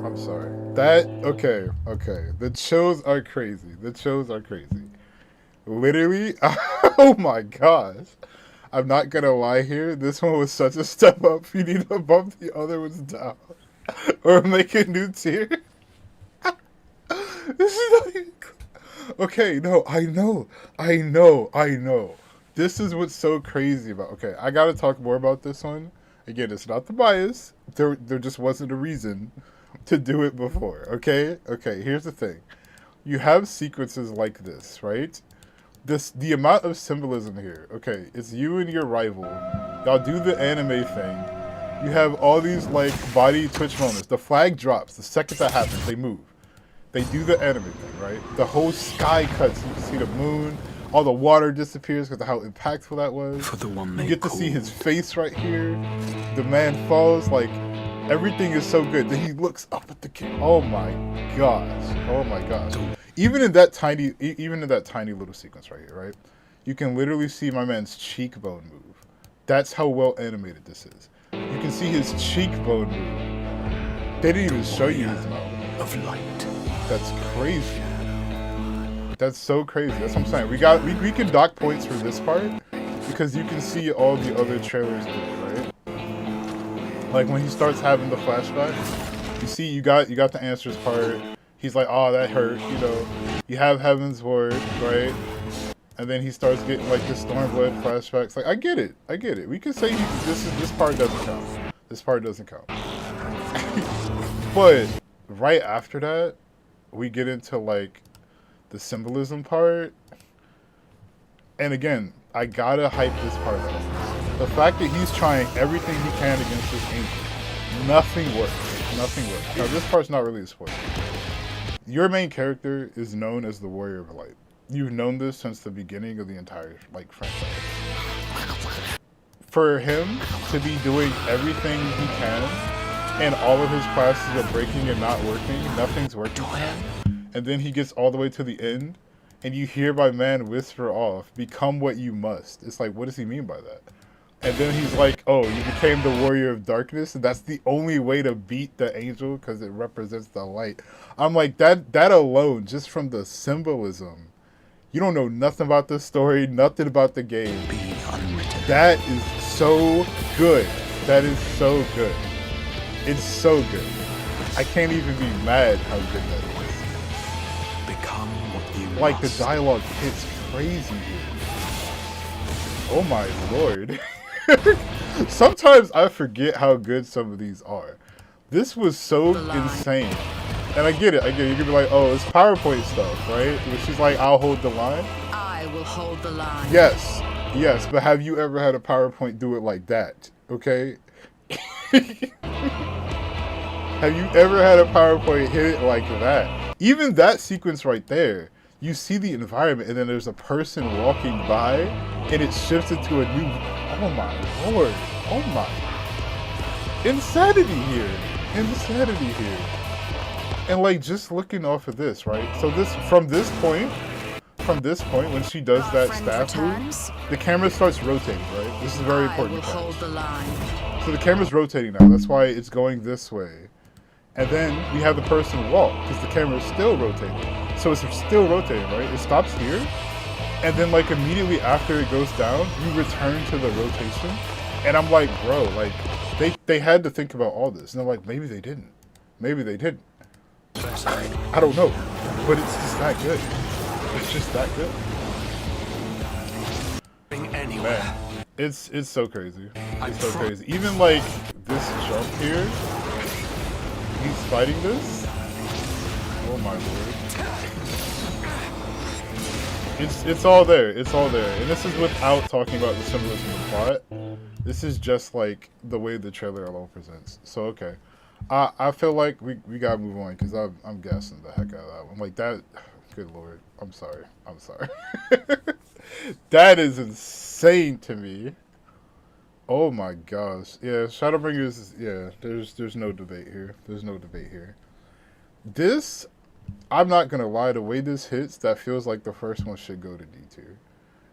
I'm sorry. That, okay. The chills are crazy. Literally, oh my gosh. I'm not gonna lie here. This one was such a step up. You need to bump the other ones down. Or make a new tier. This is not even... Okay, no, I know. This is what's so crazy about... Okay, I gotta talk more about this one. Again, it's not the bias. There just wasn't a reason to do it before, okay? Okay, here's the thing. You have sequences like this, right? The amount of symbolism here, okay, it's you and your rival. Y'all do the anime thing. You have all these, like, body twitch moments. The flag drops. The second that happens, they move. They do the anime thing, right? The whole sky cuts. You can see the moon. All the water disappears because of how impactful that was. For the one you get to see his face right here. The man falls, like... Everything is so good. Then he looks up at the camera. Oh my gosh. Even in that tiny little sequence right here, right? You can literally see my man's cheekbone move. That's how well animated this is. You can see his cheekbone move. They didn't even show you his mouth. Of light. That's crazy. That's so crazy. That's what I'm saying. We can dock points for this part because you can see all the other trailers do it, right? Like when he starts having the flashback, you see you got the answers part. He's like, oh, that hurt, you know. You have Heaven's Word, right? And then he starts getting like the Stormblood flashbacks. Like, I get it. We can say this part doesn't count. This part doesn't count. But right after that, we get into like the symbolism part. And again, I gotta hype this part up. The fact that he's trying everything he can against this angel. Nothing works. Now this part's not really a spoiler. Your main character is known as the Warrior of Light. You've known this since the beginning of the entire like franchise. For him to be doing everything he can, and all of his classes are breaking and not working, nothing's working for him, and then he gets all the way to the end, and you hear my man whisper off, become what you must. It's like, what does he mean by that? And then he's like, oh, you became the Warrior of Darkness, and that's the only way to beat the angel because it represents the light. I'm like, that alone, just from the symbolism, you don't know nothing about the story, nothing about the game. That is so good. It's so good. I can't even be mad how good that is. Become what you like, must. The dialogue hits crazy here. Oh my lord. Sometimes I forget how good some of these are. This was so insane. And I get it. You could be like, oh, it's PowerPoint stuff, right? Where she's like, I'll hold the line. I will hold the line. Yes, but have you ever had a PowerPoint do it like that? Okay? Have you ever had a PowerPoint hit it like that? Even that sequence right there, you see the environment and then there's a person walking by and it shifts into a new... Oh my lord. Oh my... Insanity here. And like, just looking off of this, right? So from this point, when she does that staff move, the camera starts rotating, right? This is very important. I will hold the line. So the camera's rotating now. That's why it's going this way. and then we have the person walk because the camera is still rotating. So it's still rotating, right? It stops here, and then like immediately after it goes down, you return to the rotation. And I'm like, bro, like they had to think about all this. And I'm like, maybe they didn't. Maybe they didn't. I don't know, but it's just that good. It's just that good. Man, it's so crazy. It's so crazy. Even like this jump here, he's fighting this. Oh my lord. It's all there. It's all there. And this is without talking about the symbolism of the plot. This is just like the way the trailer alone presents. So okay. I feel like we gotta move on because I'm gassing the heck out of that one. Like that, good lord. I'm sorry. That is insane to me. Oh my gosh. Yeah, Shadowbringers, yeah, there's no debate here. There's no debate here. This, I'm not gonna lie, the way this hits, that feels like the first one should go to D tier.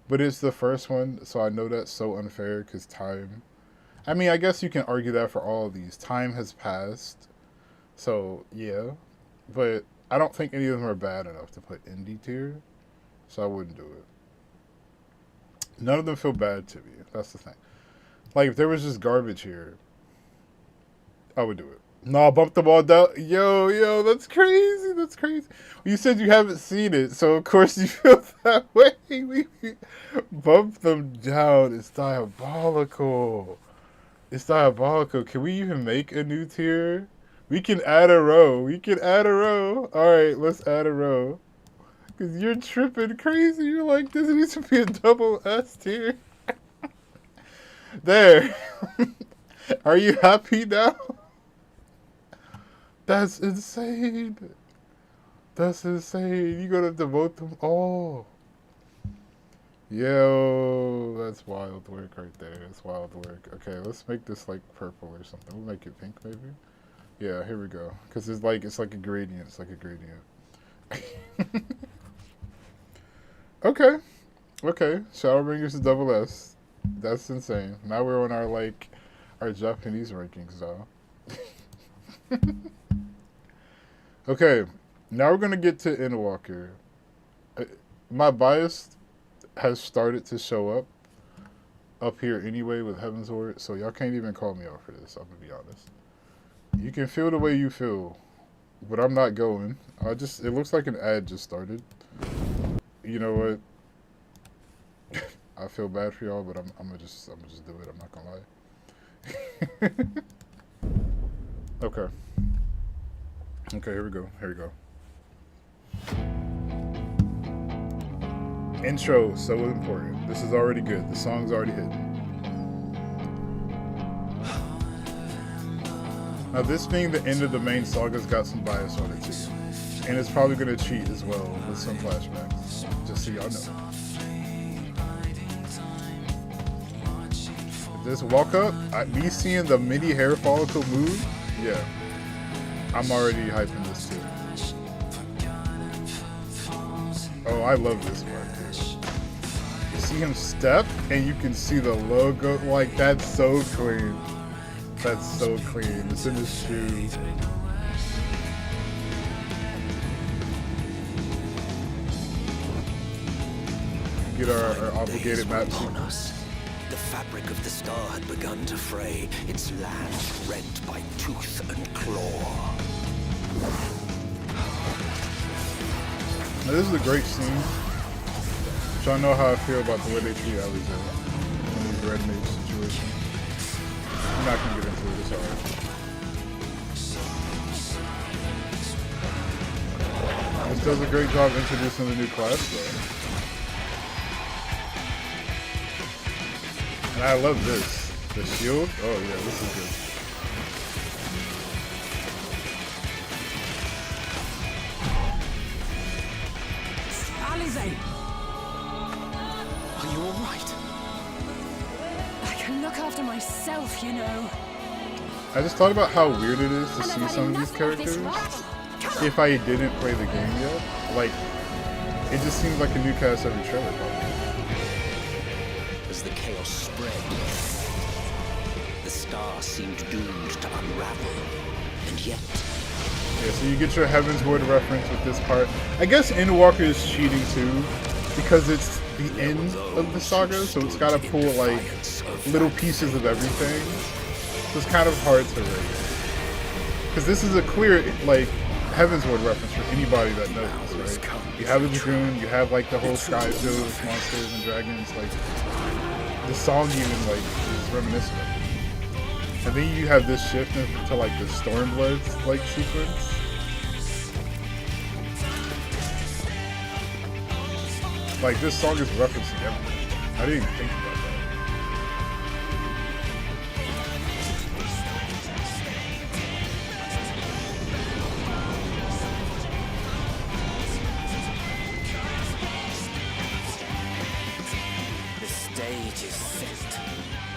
But it's the first one, so I know that's so unfair because time. I mean, I guess you can argue that for all of these. Time has passed. So, yeah. But I don't think any of them are bad enough to put in D tier. So I wouldn't do it. None of them feel bad to me. That's the thing. Like, if there was just garbage here, I would do it. No, bump them all down. Yo, that's crazy. That's crazy. You said you haven't seen it, so of course you feel that way. We bump them down. It's diabolical. It's diabolical. Can we even make a new tier? We can add a row. Alright, let's add a row. Because you're tripping crazy. You're like, this needs to be a double S tier. There. Are you happy now? That's insane. That's insane. You're gonna devote them all. Yo, that's wild work right there. That's wild work. Okay, let's make this like purple or something. We'll make it pink maybe. Yeah, here we go. Cause it's like a gradient. It's like a gradient. Okay. Shadowbringers is double S. That's insane. Now we're on our Japanese rankings though. Okay, now we're gonna get to Endwalker. My bias has started to show up here anyway with Heaven's Ward, so y'all can't even call me out for this. I'm gonna be honest. You can feel the way you feel, but I'm not going. It looks like an ad just started. You know what? I feel bad for y'all, but I'm gonna just do it. I'm not gonna lie. Okay. Okay, here we go. Intro, so important. This is already good. The song's already hidden. Now this being the end of the main saga's got some bias on it too. And it's probably gonna cheat as well with some flashbacks. Just so y'all know. This walk up, me seeing the mini hair follicle move, yeah. I'm already hyping this too. Oh, I love this part too. You see him step and you can see the logo, like that's so clean. That's so clean. It's in his shoe. Get our obligated map sequence. The fabric of the star had begun to fray, its land rent by tooth and claw. Now, this is a great scene. Y'all know how I feel about the way they treat Aliza in these red mage situations. I'm not gonna get into it, it's alright. This does a great job introducing the new class though. And I love this. The shield? Oh yeah, this is good. Alize! Are you alright? I can look after myself, you know. I just thought about how weird it is to see some of these characters if I didn't play the game yet. Like, it just seems like a new cast every trailer probably. As the chaos spread, the star seemed doomed to unravel, and yet Yeah, so you get your Heaven's Word reference with this part. I guess Endwalker is cheating too, because it's the end of the saga, so it's gotta pull like little pieces of everything. So it's kind of hard to rate. Because this is a clear like Heaven's Word reference for anybody that knows, right? You have a dragoon, you have like the whole sky filled with monsters and dragons, like the song even like is reminiscent of it. And then you have this shift into like the Stormbloods like sequence. Like this song is referencing everything. I didn't even think about that. The stage is set.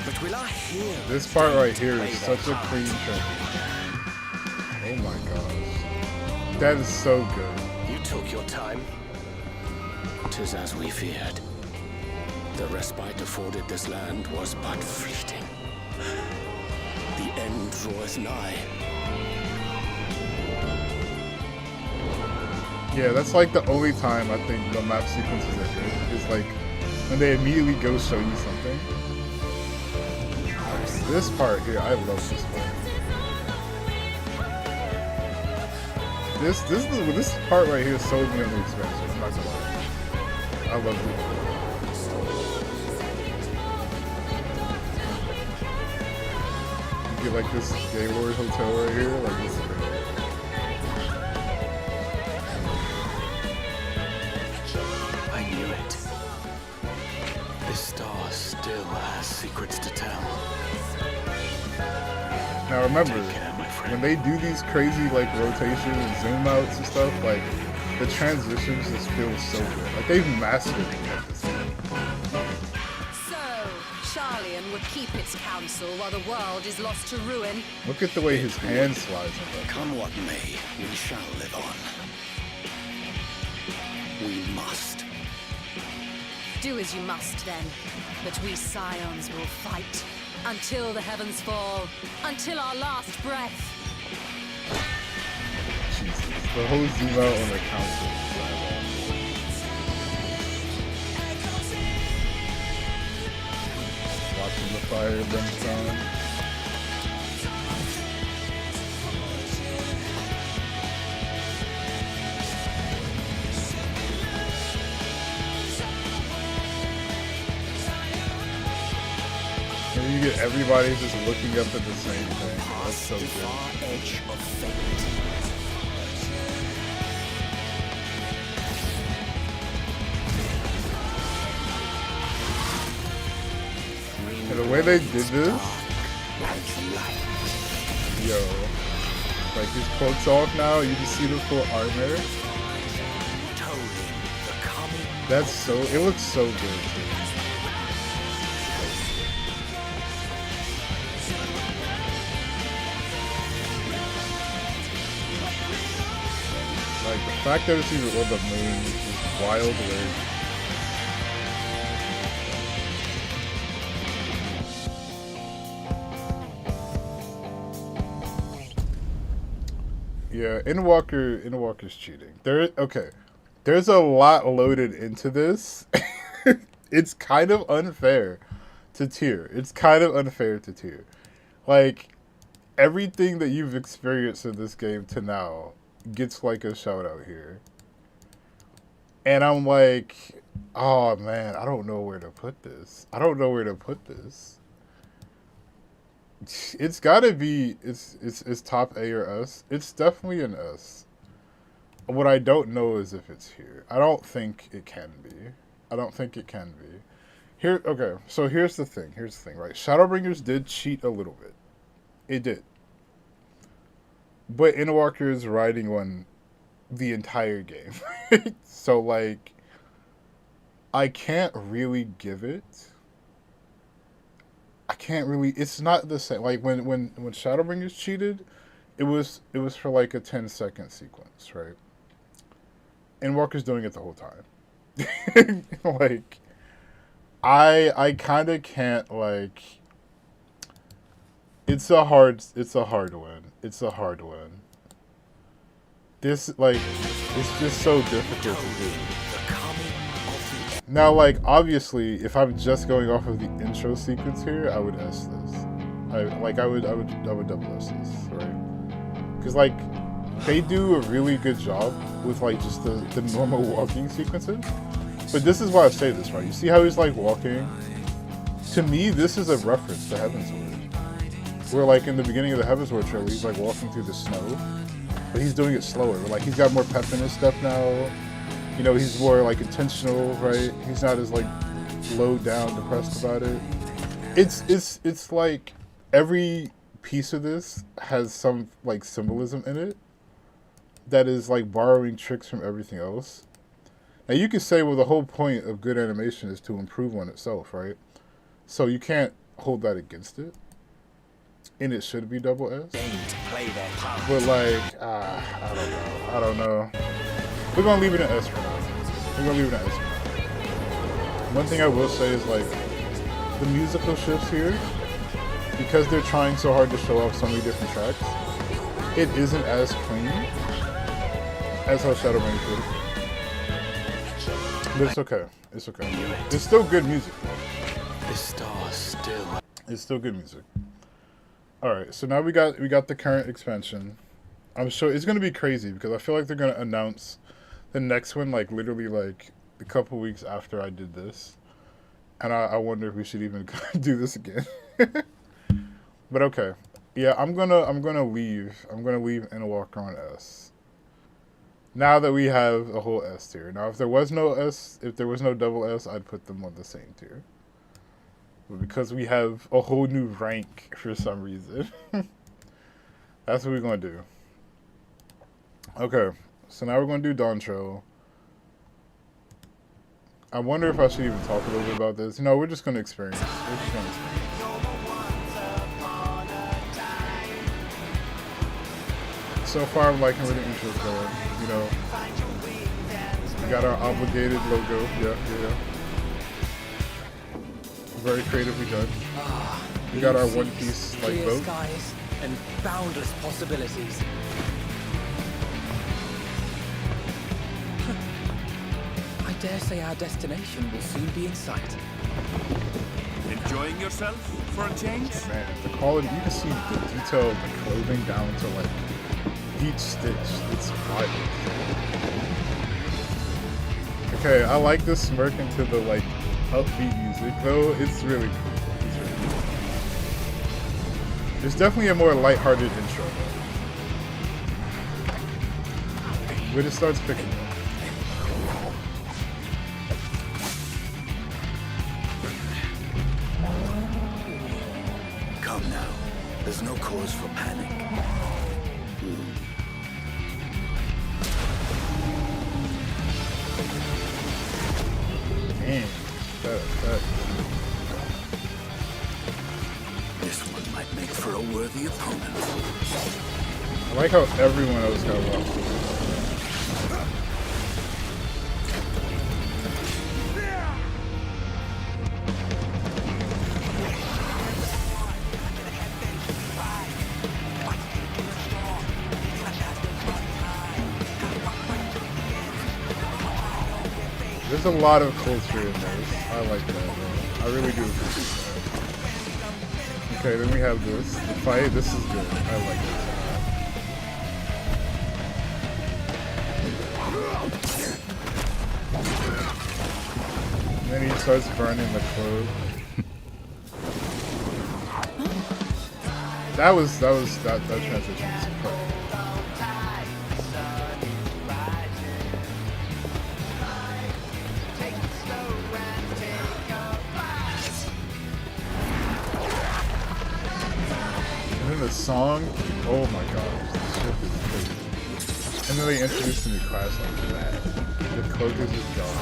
But will I hear? This part right here is such a clean transition. Oh my gosh. That is so good. You took your time. 'Tis as we feared. The respite afforded this land was but fleeting. The end draweth nigh. Yeah, that's like the only time I think the map sequences are good. Is like when they immediately go show you something. This part here, I love this part. This part right here sold me on the expansion. I'm not gonna lie. I love it. You get like this Gaylord hotel right here, like this is great. I knew it. This star still has secrets to tell. Now remember, Take care, my friend. when they do these crazy like rotations and zoom outs and stuff, like the transitions just feel so good. Like they've mastered it at this point. So, Charlian would keep its counsel while the world is lost to ruin. Look at the way his hand slides on that. Come what may, we shall live on. We must. Do as you must then, but we scions will fight until the heavens fall, until our last breath. Jesus. The whole zoom out on the council. Watching the fire brimstone. And you get everybody just looking up at the same thing. That's so good. Edge of fate. And the way they did this, yo, like his cloak's off now, you can see the full armor. That's so, it looks so good too. Like the fact that it's even on the moon is just wild weird. Yeah, Endwalker's cheating. There's a lot loaded into this. It's kind of unfair to tier. Like, everything that you've experienced in this game to now gets like a shout out here. And I'm like, oh man, I don't know where to put this. It's gotta be, it's top A or S. It's definitely an S. What I don't know is if it's here. I don't think it can be. Here, okay, so here's the thing, right? Shadowbringers did cheat a little bit. It did. But Endwalker is riding on the entire game. So, like, I can't really give it. It's not the same. Like, when Shadowbringers cheated, it was for, like, a 10-second sequence, right? Endwalker's doing it the whole time. Like, I kind of can't, like... It's a hard win. this, like, it's just so difficult to do. Now, like, obviously, if I'm just going off of the intro sequence here, I would S this. I would double S this, right? Because, like, they do a really good job with, like, just the normal walking sequences. But this is why I say this, right? You see how he's, like, walking? To me, this is a reference to Heavensward. Where, like, in the beginning of the Heavensward trailer, he's, like, walking through the snow. But he's doing it slower. Like, he's got more pep in his step now. You know, he's more, like, intentional, right? He's not as, like, low down, depressed about it. It's like, every piece of this has some, like, symbolism in it that is, like, borrowing tricks from everything else. Now, you could say, well, the whole point of good animation is to improve on itself, right? So you can't hold that against it. And it should be double S. But, like, I don't know. We're gonna leave it an S for now. We're gonna leave it an S for now. One thing I will say is, like, the musical shifts here, because they're trying so hard to show off so many different tracks, it isn't as clean as how Shadow Rain could. But it's okay. It's okay. It's still good music. This star still. It's still good music. Alright, so now we got the current expansion. I'm sure it's gonna be crazy because I feel like they're gonna announce the next one like literally like a couple weeks after I did this. And I wonder if we should even do this again. But okay. Yeah, I'm gonna leave Inawalker on S. Now that we have a whole S tier. Now if there was no S, if there was no double S, I'd put them on the same tier. But because we have a whole new rank for some reason, that's what we're gonna do. Okay, so now we're gonna do Dawn Trail. I wonder if I should even talk a little bit about this. No, we're just gonna experience. We're just gonna experience. So far, I'm liking where the intro's going. You know, we got our obligated logo. Yeah. Very creatively done. We got our One Piece like boat. Skies and boundless possibilities. I dare say our destination will soon be in sight. Enjoying yourself for a change? Man, the quality, you can see the detail of the clothing down to like each stitch. It's wild. Okay, I like this smirk into the like upbeat music though. It's really cool. It's really cool. There's definitely a more lighthearted intro when it starts picking up. Come now. There's no cause for panic. Damn. That. This one might make for a worthy opponent. I like how everyone else got lost. There's a lot of culture in this. I like that, bro. I really do appreciate that. Okay, then we have this. The fight, this is good. I like this. And then he starts burning the clothes. that transition was perfect. The song, oh my gosh, this shit is crazy. And then they introduced a new class like that. The cloak is just gone.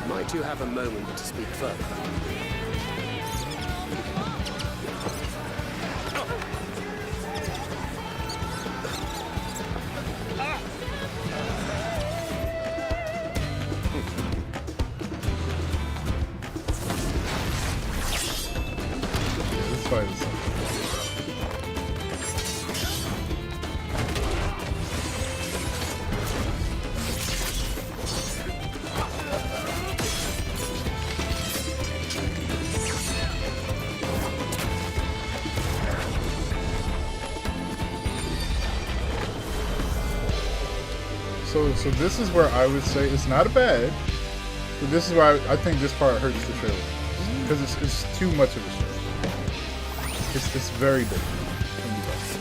Might you have a moment to speak further? excited. So this is where I would say it's not a bad, but this is why I think this part hurts the trailer because it's too much of a show. It's very different from the rest.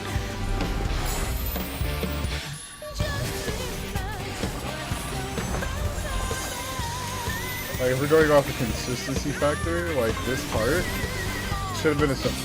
Like if we're going off a consistency factor, like this part should have been a simple.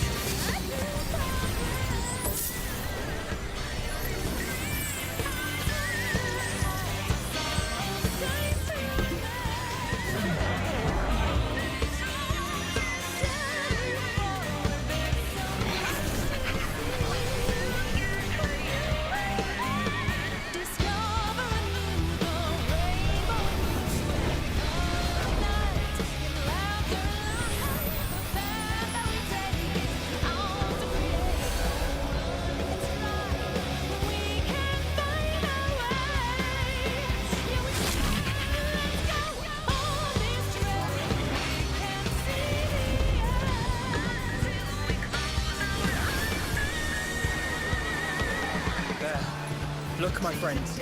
Look, my friends.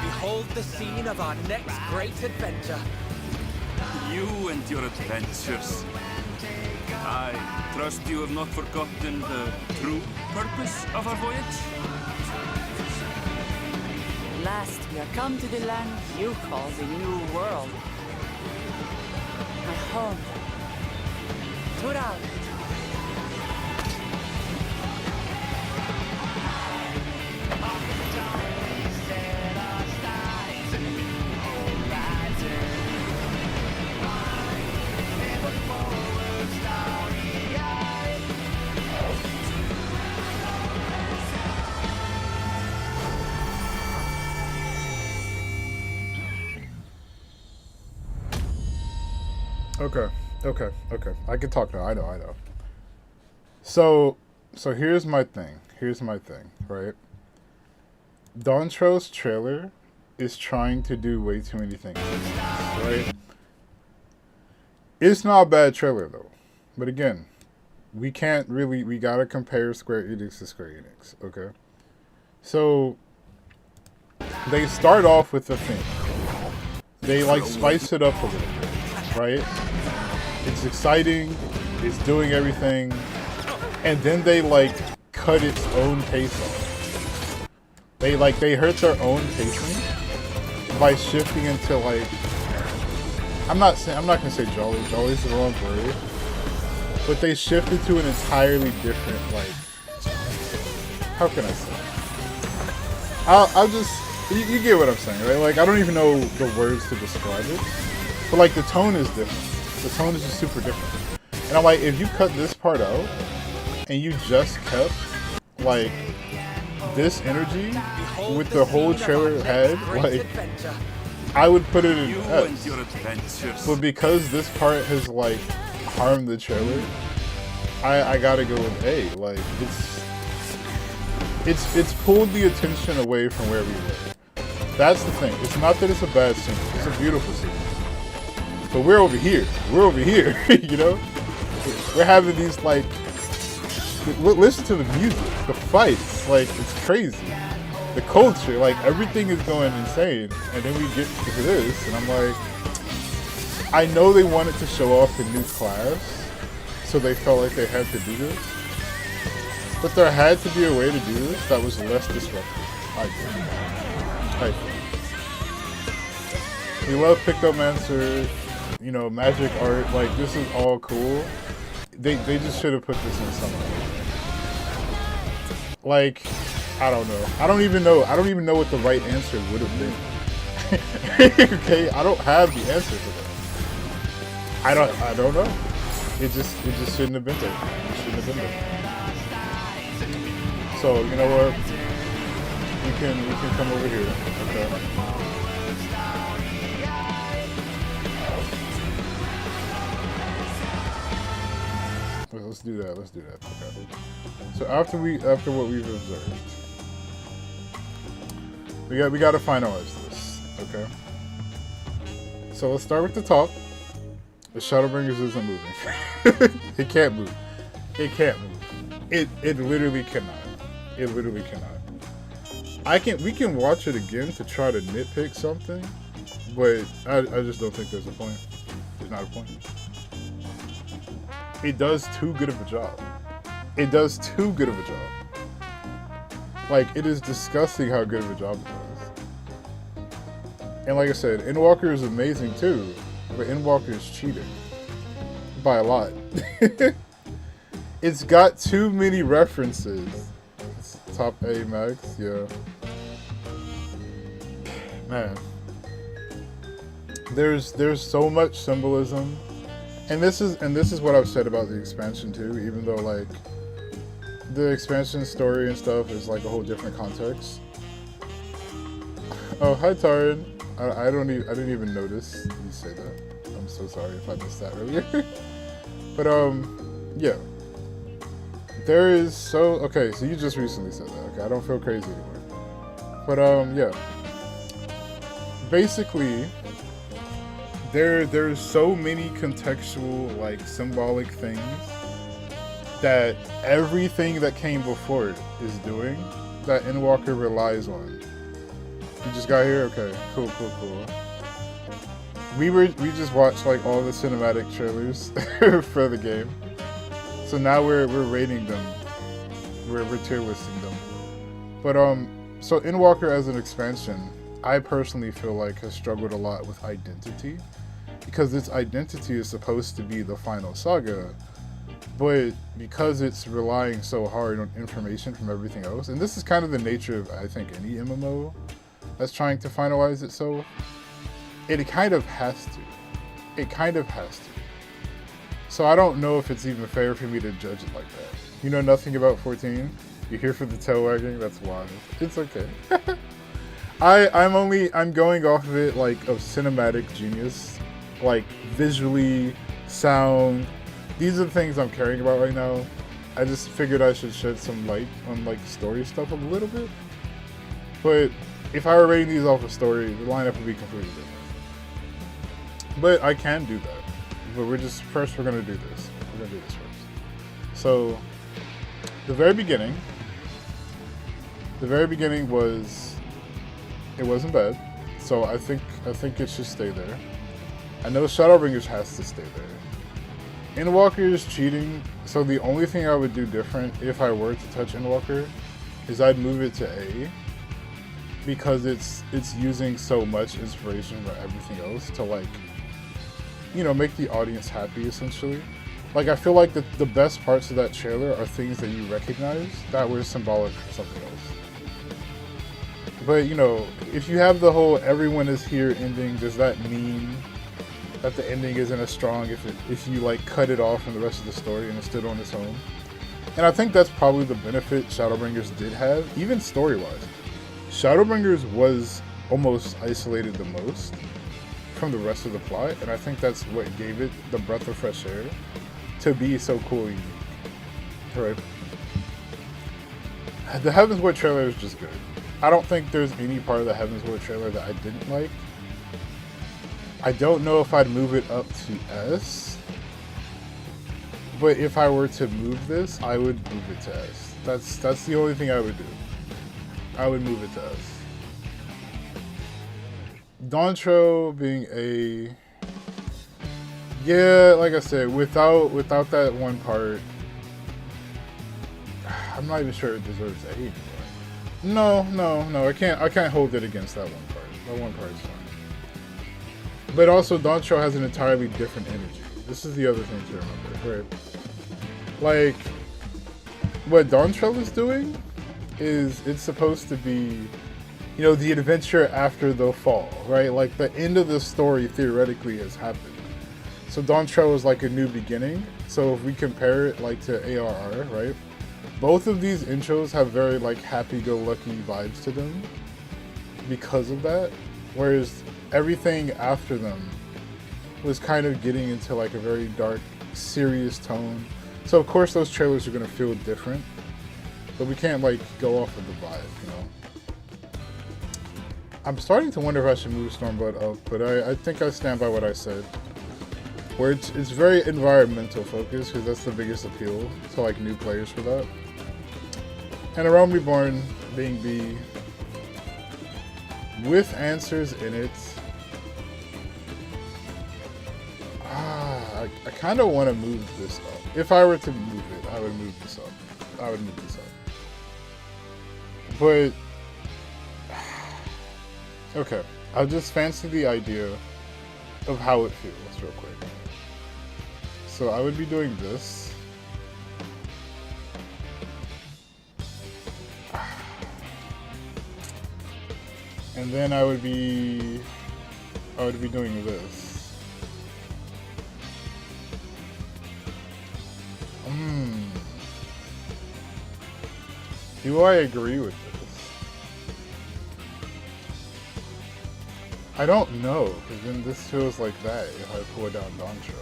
Behold the scene of our next great adventure. You and your adventures. I trust you have not forgotten the true purpose of our voyage? At last, we are come to the land you call the New World. My home. Tura. Okay. I can talk now. I know. So here's my thing, right? Dontro's trailer is trying to do way too many things, right? It's not a bad trailer though. But again, we gotta compare Square Enix to Square Enix, okay? So they start off with the theme. They like spice it up a little bit, right? It's exciting, it's doing everything, and then they like cut its own pace off. They hurt their own pacing by shifting into like, I'm not gonna say jolly. Jolly's the wrong word, but they shifted to an entirely different, like, how can I say? I'll just, you get what I'm saying, right? Like I don't even know the words to describe it, but like the tone is different. The tone is just super different. And I'm like, if you cut this part out and you just kept like this energy with the whole trailer had, like, I would put it in S. But because this part has like harmed the trailer, I gotta go with A. Like it's pulled the attention away from where we were. That's the thing. It's not that it's a bad scene. It's a beautiful scene. But we're over here, you know? We're having these, like, listen to the music, the fights, like, it's crazy. The culture, like, everything is going insane. And then we get to this, and I'm like, I know they wanted to show off the new class, so they felt like they had to do this. But there had to be a way to do this that was less disruptive, I think. We love Pictomancer. You know, magic art, like, this is all cool. They just should have put this in somewhere. Like, I don't know. I don't even know what the right answer would have been. Okay, I don't have the answer to that. I don't know. It just shouldn't have been there. It shouldn't have been there. So, you know what? We can come over here. Okay. do that. Let's do that. Okay. So after what we've observed, we got to finalize this. Okay. So let's start with the top. The Shadowbringers isn't moving. It can't move. It can't move. It literally cannot. It literally cannot. We can watch it again to try to nitpick something, but I just don't think there's a point. There's not a point. It does too good of a job. It does too good of a job. Like, it is disgusting how good of a job it does. And like I said, Endwalker is amazing too, but Endwalker is cheating. By a lot. It's got too many references. It's top A max, yeah. Man. There's so much symbolism. And this is what I've said about the expansion too, even though like the expansion story and stuff is like a whole different context. Oh, hi Taran. I didn't even notice you say that. I'm so sorry if I missed that earlier. But yeah. There is okay, so you just recently said that. Okay, I don't feel crazy anymore. But yeah. Basically, there's so many contextual, like, symbolic things that everything that came before it is doing that Endwalker relies on. You just got here? Okay, cool. We just watched like all the cinematic trailers for the game. So now we're rating them. We're tier listing them. But so Endwalker as an expansion, I personally feel like has struggled a lot with identity, because its identity is supposed to be the final saga, but because it's relying so hard on information from everything else, and this is kind of the nature of, I think, any MMO that's trying to finalize itself, it kind of has to. It kind of has to. So I don't know if it's even fair for me to judge it like that. You know nothing about 14? You're here for the tail wagging? That's wild. It's okay. I'm going off of it like of cinematic genius, like visually, sound. These are the things I'm caring about right now. I just figured I should shed some light on like story stuff a little bit. But if I were rating these off of story, the lineup would be completely different. But I can do that. But we're gonna do this. We're gonna do this first. So the very beginning it wasn't bad. So I think it should stay there. I know Shadowbringers has to stay there. Endwalker is cheating, so the only thing I would do different if I were to touch Endwalker is I'd move it to A, because it's using so much inspiration from everything else to, like, you know, make the audience happy essentially. Like, I feel like the best parts of that trailer are things that you recognize that were symbolic for something else. But, you know, if you have the whole everyone is here ending, does that mean that the ending isn't as strong if you like cut it off from the rest of the story and it stood on its own? And I think that's probably the benefit Shadowbringers did have, even story-wise. Shadowbringers was almost isolated the most from the rest of the plot, and I think that's what gave it the breath of fresh air to be so cool and unique. Right. The Heavensward trailer is just good. I don't think there's any part of the Heavensward trailer that I didn't like. I don't know if I'd move it up to S, but if I were to move this, I would move it to S. That's the only thing I would do. I would move it to S. Dantro being A, yeah, like I said, without that one part, I'm not even sure it deserves A anymore. No, I can't hold it against that one part. That one part is fine. But also, Dantro has an entirely different energy. This is the other thing to remember, right? Like, what Dantro is doing is it's supposed to be, you know, the adventure after the fall, right? Like, the end of the story theoretically has happened. So Dantro is like a new beginning. So if we compare it like to ARR, right? Both of these intros have very like happy-go-lucky vibes to them because of that. Whereas everything after them was kind of getting into like a very dark, serious tone. So of course those trailers are gonna feel different, but we can't like go off of the vibe, you know. I'm starting to wonder if I should move Stormblood up, but I think I stand by what I said. Where it's very environmental focused, because that's the biggest appeal to like new players for that. And A Realm Reborn being B with answers in it. I kind of want to move this up. If I were to move it, I would move this up. I would move this up. But okay, I just fancy the idea of how it feels real quick. So I would be doing this. And then I would be doing this. Do I agree with this? I don't know, because then this feels like that if I pull down Doncho.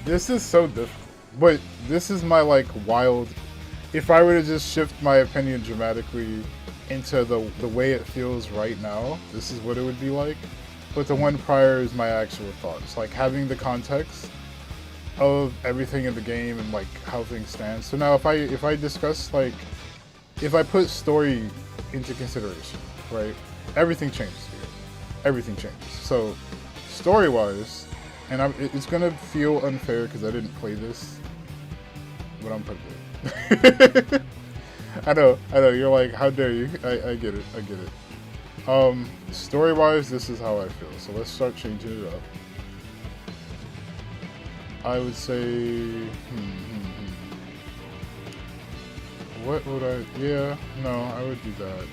This is so difficult, but this is my like wild. If I were to just shift my opinion dramatically into the way it feels right now, this is what it would be like. But the one prior is my actual thoughts, like having the context of everything in the game and like how things stand. So now if I discuss like, if I put story into consideration, right, everything changes here. Everything changes. So story wise, and it's gonna feel unfair because I didn't play this, but I'm putting it. I know, you're like, how dare you? I get it. Story wise, this is how I feel. So let's start changing it up. I would say, what would I, yeah, no, I would do that.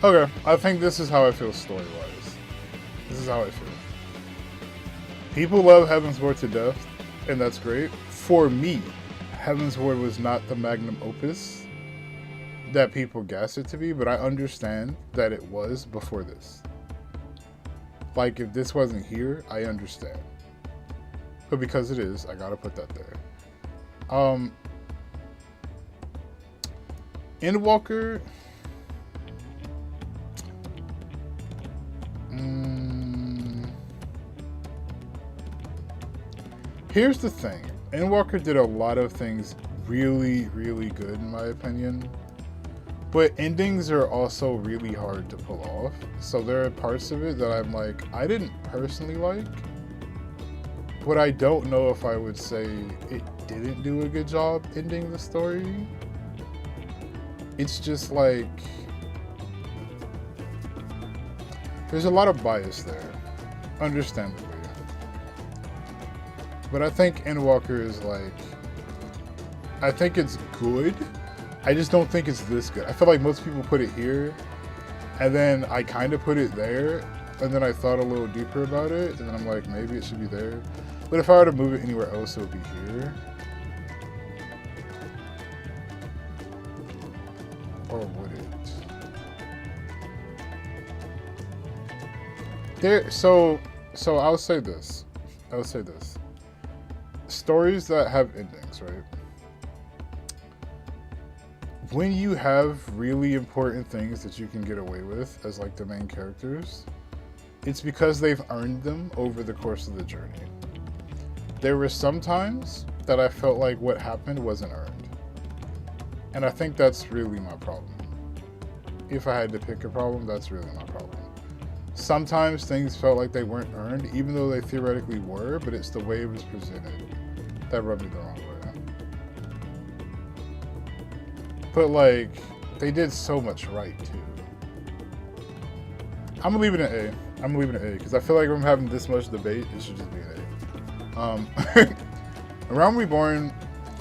Okay, I think this is how I feel story-wise. This is how I feel. People love Heavensward to death, and that's great. For me, Heavensward was not the magnum opus that people guess it to be, but I understand that it was before this. Like, if this wasn't here, I understand. But because it is, I gotta put that there. Endwalker... Here's the thing. Endwalker did a lot of things really, really good in my opinion. But endings are also really hard to pull off. So there are parts of it that I'm like, I didn't personally like. But I don't know if I would say it didn't do a good job ending the story. It's just like... there's a lot of bias there. Understandably. But I think Endwalker is like... I think it's good. I just don't think it's this good. I feel like most people put it here, and then I kind of put it there, and then I thought a little deeper about it, and then I'm like, maybe it should be there. But if I were to move it anywhere else, it would be here. Or would it? There. So I'll say this. Stories that have endings, right? When you have really important things that you can get away with as like the main characters, it's because they've earned them over the course of the journey. There were some times that I felt like what happened wasn't earned. And I think that's really my problem. If I had to pick a problem, that's really my problem. Sometimes things felt like they weren't earned, even though they theoretically were, but it's the way it was presented that rubbed me the wrong way. But like, they did so much right too. I'm gonna leave it an A. Because I feel like if I'm having this much debate, it should just be an A. Realm Reborn,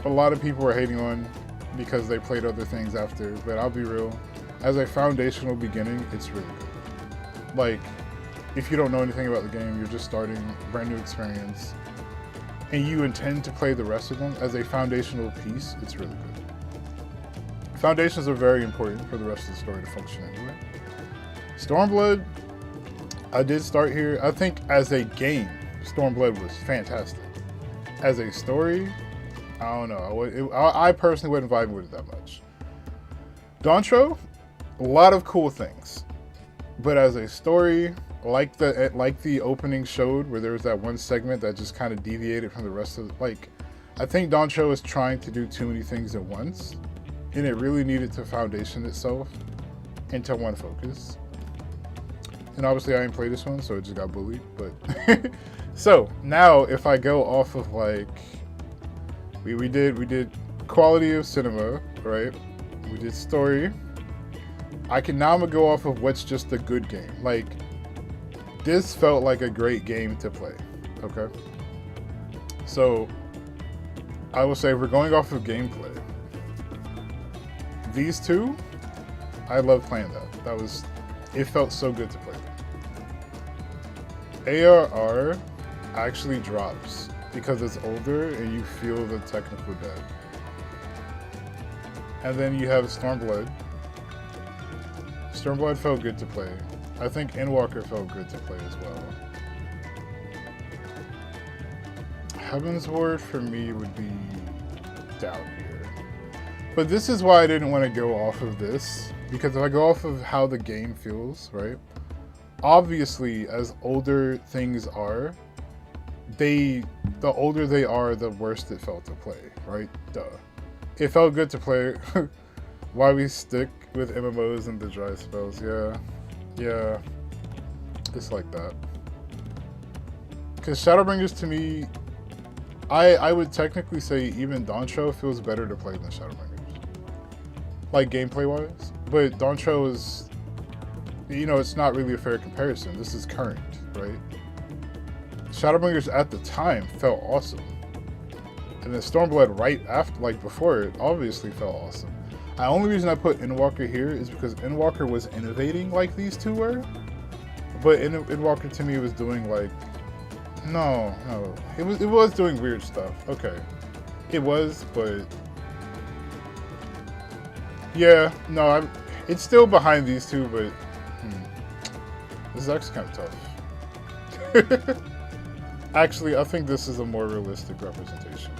a lot of people are hating on because they played other things after, but I'll be real. As a foundational beginning, it's really good. Like, if you don't know anything about the game, you're just starting, brand new experience. and you intend to play the rest of them as a foundational piece, it's really good. Foundations are very important for the rest of the story to function anyway. Stormblood, I did start here. I think as a game, Stormblood was fantastic. As a story, I don't know. I personally wasn't vibing with it that much. Dantro, a lot of cool things, but as a story, like the opening showed, where there was that one segment that just kind of deviated from the rest of I think Dantro is trying to do too many things at once, and it really needed to foundation itself into one focus. And obviously I didn't play this one, so it just got bullied. But so now if I go off of we did quality of cinema, right? We did story. I'm gonna go off of what's just a good game. This felt like a great game to play. Okay. So I will say, if we're going off of gameplay, these two, I love playing that. It felt so good to play them. ARR actually drops because it's older and you feel the technical debt. And then you have Stormblood. Stormblood felt good to play. I think Endwalker felt good to play as well. Heaven's Ward for me would be down here. But this is why I didn't want to go off of this, because if I go off of how the game feels, right? Obviously, as older things are, the older they are, the worse it felt to play, right? Duh. It felt good to play. Why we stick with MMOs and the dry spells, yeah, it's like that. Because Shadowbringers, to me, I would technically say even Dantro feels better to play than Shadowbringers, gameplay wise. But Dantro is, it's not really a fair comparison. This is current, right? Shadowbringers at the time felt awesome, and then Stormblood right after, before it, obviously felt awesome. The only reason I put Endwalker here is because Endwalker was innovating like these two were, but Endwalker to me was doing no, it was doing weird stuff. Okay, it was, but yeah, no, it's still behind these two, but this is actually kind of tough. Actually, I think this is a more realistic representation.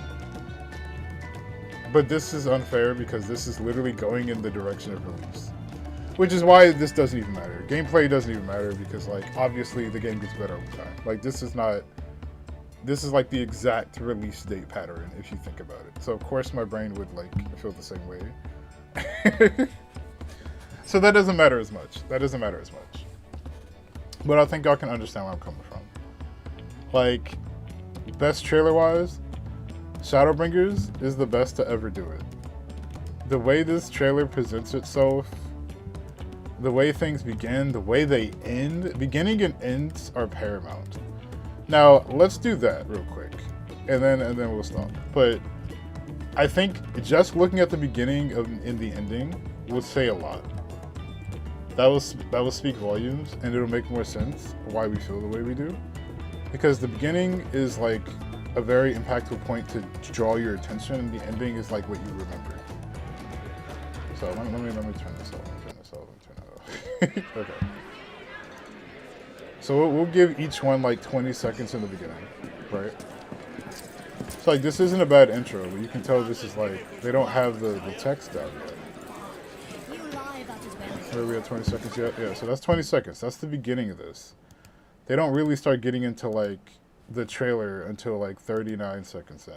But this is unfair because this is literally going in the direction of release. Which is why this doesn't even matter. Gameplay doesn't even matter because, obviously the game gets better over time. This is the exact release date pattern if you think about it. So of course my brain would, feel the same way. So that doesn't matter as much. But I think y'all can understand where I'm coming from. Best trailer-wise, Shadowbringers is the best to ever do it. The way this trailer presents itself, the way things begin, the way they end, beginning and ends are paramount. Now, let's do that real quick, and then we'll stop. But I think just looking at the beginning and the ending will say a lot. That will speak volumes, and it'll make more sense why we feel the way we do. Because the beginning is a very impactful point to draw your attention, and the ending is what you remember. So let me turn this off. Okay. So we'll give each one 20 seconds in the beginning, right? So this isn't a bad intro, but you can tell this is they don't have the text down yet. Are we at 20 seconds yet? Yeah, so that's 20 seconds. That's the beginning of this. They don't really start getting into the trailer until 39 seconds in,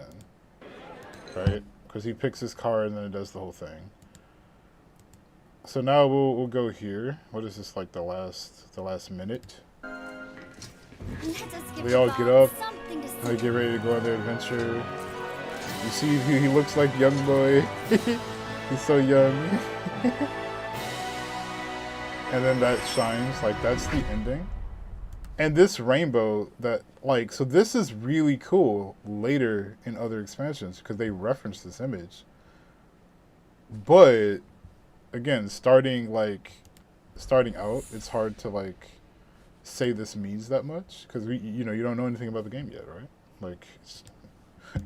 right? Because he picks his car and then it does the whole thing. So now we'll go here. What is this, the last minute? They all get up, they get ready to go on their adventure. You see he looks like young boy. He's so young. And then that shines, that's the ending. And this rainbow so this is really cool later in other expansions because they reference this image. But again, starting out, it's hard to say this means that much because you don't know anything about the game yet, right?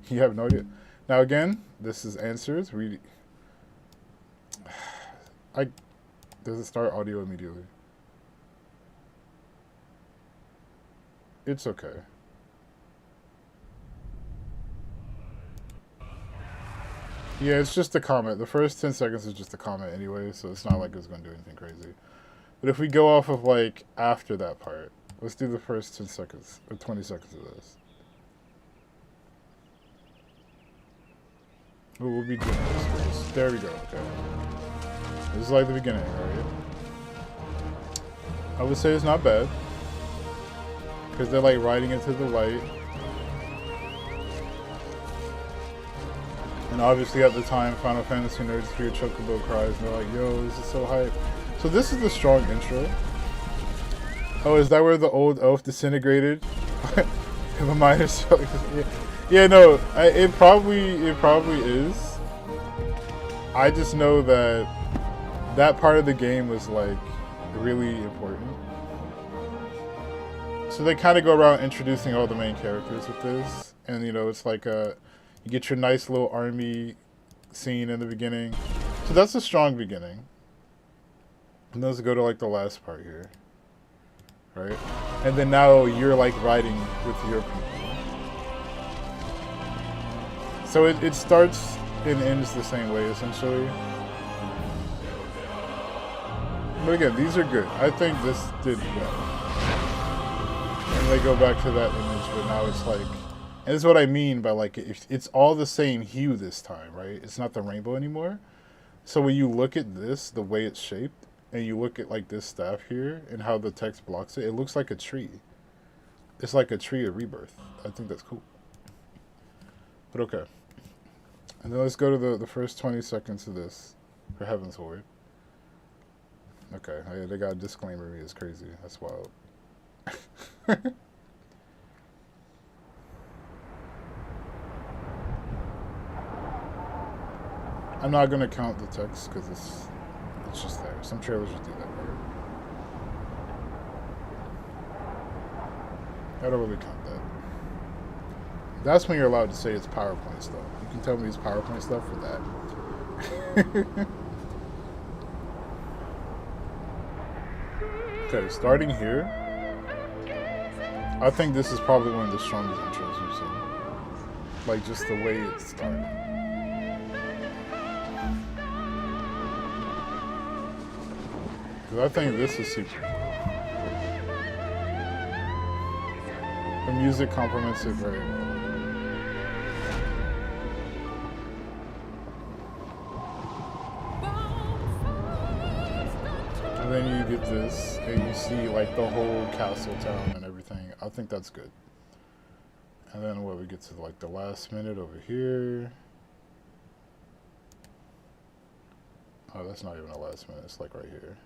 You have no idea. Now again, this is answers. Does it start audio immediately? It's okay. Yeah, it's just a comment. The first 10 seconds is just a comment anyway, so it's not like it's going to do anything crazy. But if we go off of, like, after that part, let's do the first 10 seconds, or 20 seconds of this. Ooh, we'll be doing this. There we go, okay. This is like the beginning, right? I would say it's not bad. Because they're, like, riding into the light. And obviously at the time, Final Fantasy nerds hear Chocobo cries and they're like, yo, this is so hype. So this is the strong intro. Oh, is that where the old elf disintegrated? The miners. Yeah, no, it probably is. I just know that that part of the game was like really important. So they kind of go around introducing all the main characters with this. And you know, it's like you get your nice little army scene in the beginning. So that's a strong beginning. And let's go to like the last part here. Right? And then now you're like riding with your people. So it starts and ends the same way essentially. But again, these are good. I think this did well. And they go back to that image, but now it's like, and this is what I mean by like, it's all the same hue this time, right? It's not the rainbow anymore. So when you look at this, the way it's shaped, and you look at like this staff here and how the text blocks it, it looks like a tree. It's like a tree of rebirth. I think that's cool. But okay. And then let's go to the first 20 seconds of this for Heaven's Horde. Okay, oh yeah, they got a disclaimer me. It's crazy. That's wild. I'm not gonna count the text because it's just there. Some trailers just do that part. I don't really count that. That's when you're allowed to say it's PowerPoint stuff. You can tell me it's PowerPoint stuff for that. Okay, starting here. I think this is probably one of the strongest intros we've seen. Like, just the way it started. Because I think this is super cool. The music complements it very well. And then you get this, and you see like the whole castle town and everything. I think that's good. And then what, we get to like the last minute over here. Oh, that's not even a last minute, it's like right here.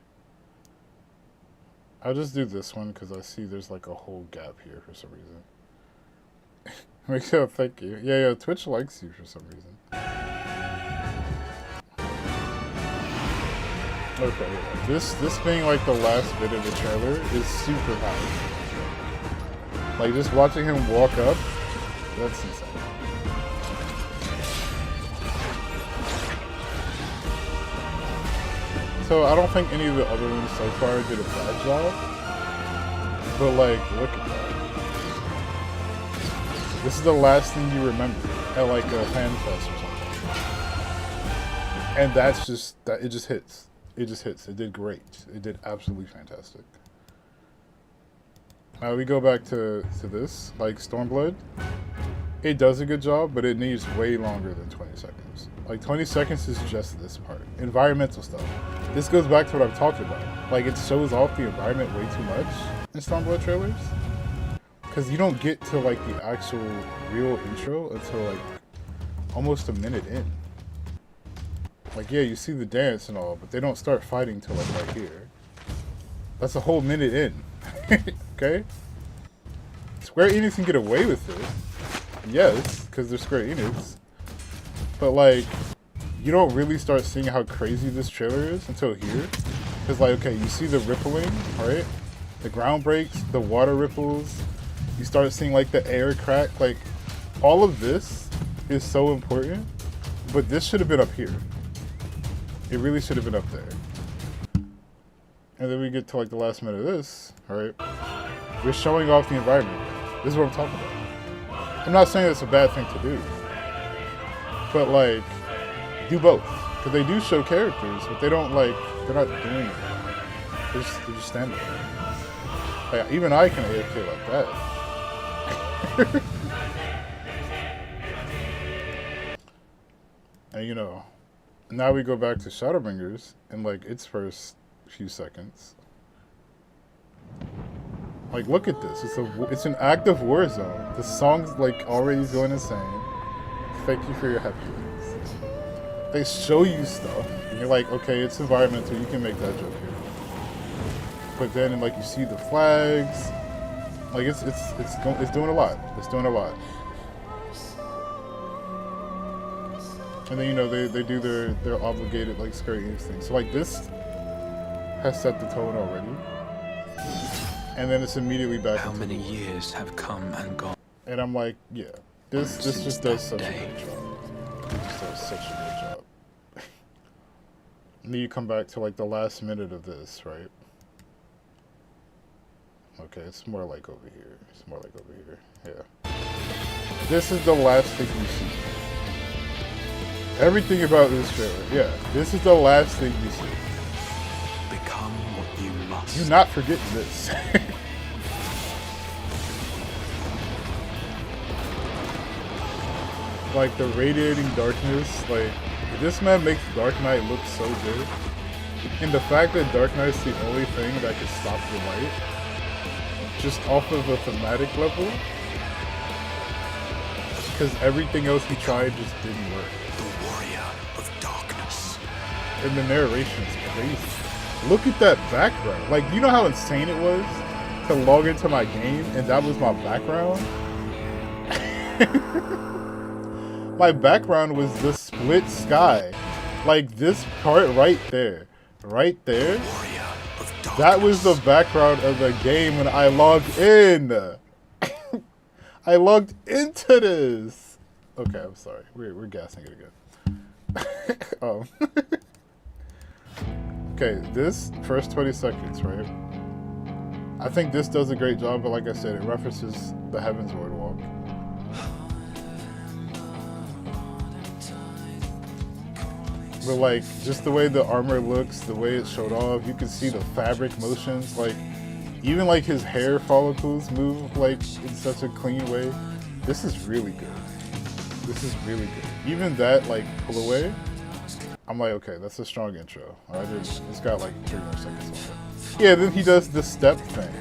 I'll just do this one because I see there's like a whole gap here for some reason. Yeah, thank you. Yeah, Twitch likes you for some reason. Okay, yeah. This being like the last bit of the trailer is super high. Like just watching him walk up, that's insane. So I don't think any of the other ones so far did a bad job. But like, look at that. This is the last thing you remember at like a fan fest or something. And that's just, it just hits. It just hits. It did great. It did absolutely fantastic. Now we go back to this, like Stormblood. It does a good job, but it needs way longer than 20 seconds. Like 20 seconds is just this part. Environmental stuff. This goes back to what I've talked about. Like it shows off the environment way too much in Stormblood trailers. Because you don't get to like the actual real intro until like almost a minute in. Like yeah, you see the dance and all, but they don't start fighting till like right here. That's a whole minute in. Okay? Square Enix can get away with it. Yes, because they're Square Enix. But like, you don't really start seeing how crazy this trailer is until here. Because like, okay, you see the rippling, right? The ground breaks, the water ripples. You start seeing like the air crack. Like, all of this is so important, but this should have been up here. It really should have been up there. And then we get to like the last minute of this, right? We're showing off the environment. This is what I'm talking about. I'm not saying it's a bad thing to do, but like, do both. Because they do show characters, but they don't like, they're not doing it. They're just standing there. Like, even I can AFK like that. And you know, now we go back to Shadowbringers in like its first few seconds. Like, look at this. It's an active war zone. The song's like already going insane. Thank you for your happy wings. They show you stuff, and you're like, okay, it's environmental. You can make that joke here. But then, like, you see the flags. Like, it's doing a lot. It's doing a lot. And then, you know, they do their obligated like Square Enix thing. So like this has set the tone already. And then it's immediately back. How many years have come and gone? And I'm like, yeah, this just does such a good job. It just does such a good job. And then you come back to like the last minute of this, right? Okay, it's more like over here. It's more like over here. Yeah. This is the last thing you see. Everything about this trailer, yeah. This is the last thing you see. Become what you must. You're not forgetting this. Like the radiating darkness, like this man makes Dark Knight look so good. And the fact that Dark Knight's the only thing that can stop the light, just off of a thematic level, because everything else he tried just didn't work. The warrior of darkness. And the narration is crazy. Look at that background. Like, you know how insane it was to log into my game and that was my background? My background was the split sky. Like this part right there. Right there. That was the background of the game when I logged in. I logged into this. Okay, I'm sorry. We're gassing it again. Okay, this first 20 seconds, right? I think this does a great job, but like I said, it references the Heaven's Boardwalk. But like, just the way the armor looks, the way it showed off, you can see the fabric motions, like, even like his hair follicles move like in such a clean way. This is really good. This is really good. Even that like pull away, I'm like, okay, that's a strong intro. Alright, it's got like 3 more seconds on it. Yeah, then he does the step thing.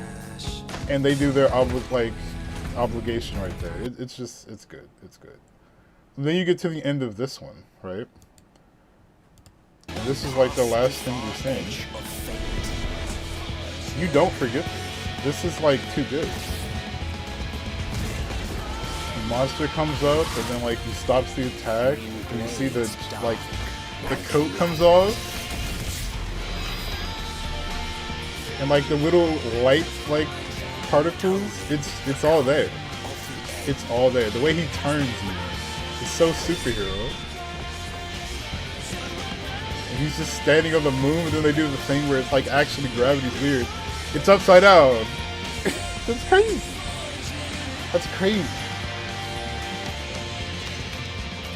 And they do their obligation right there. It's just, it's good. It's good. And then you get to the end of this one, right? And this is like the last thing you're saying. You don't forget this. This is like too good. The monster comes up and then like he stops the attack and you see the like the coat comes off. And like the little light like particles, it's all there. It's all there. The way he turns you, it's so superhero. And he's just standing on the moon, and then they do the thing where it's like actually gravity's weird. It's upside down. That's crazy. That's crazy.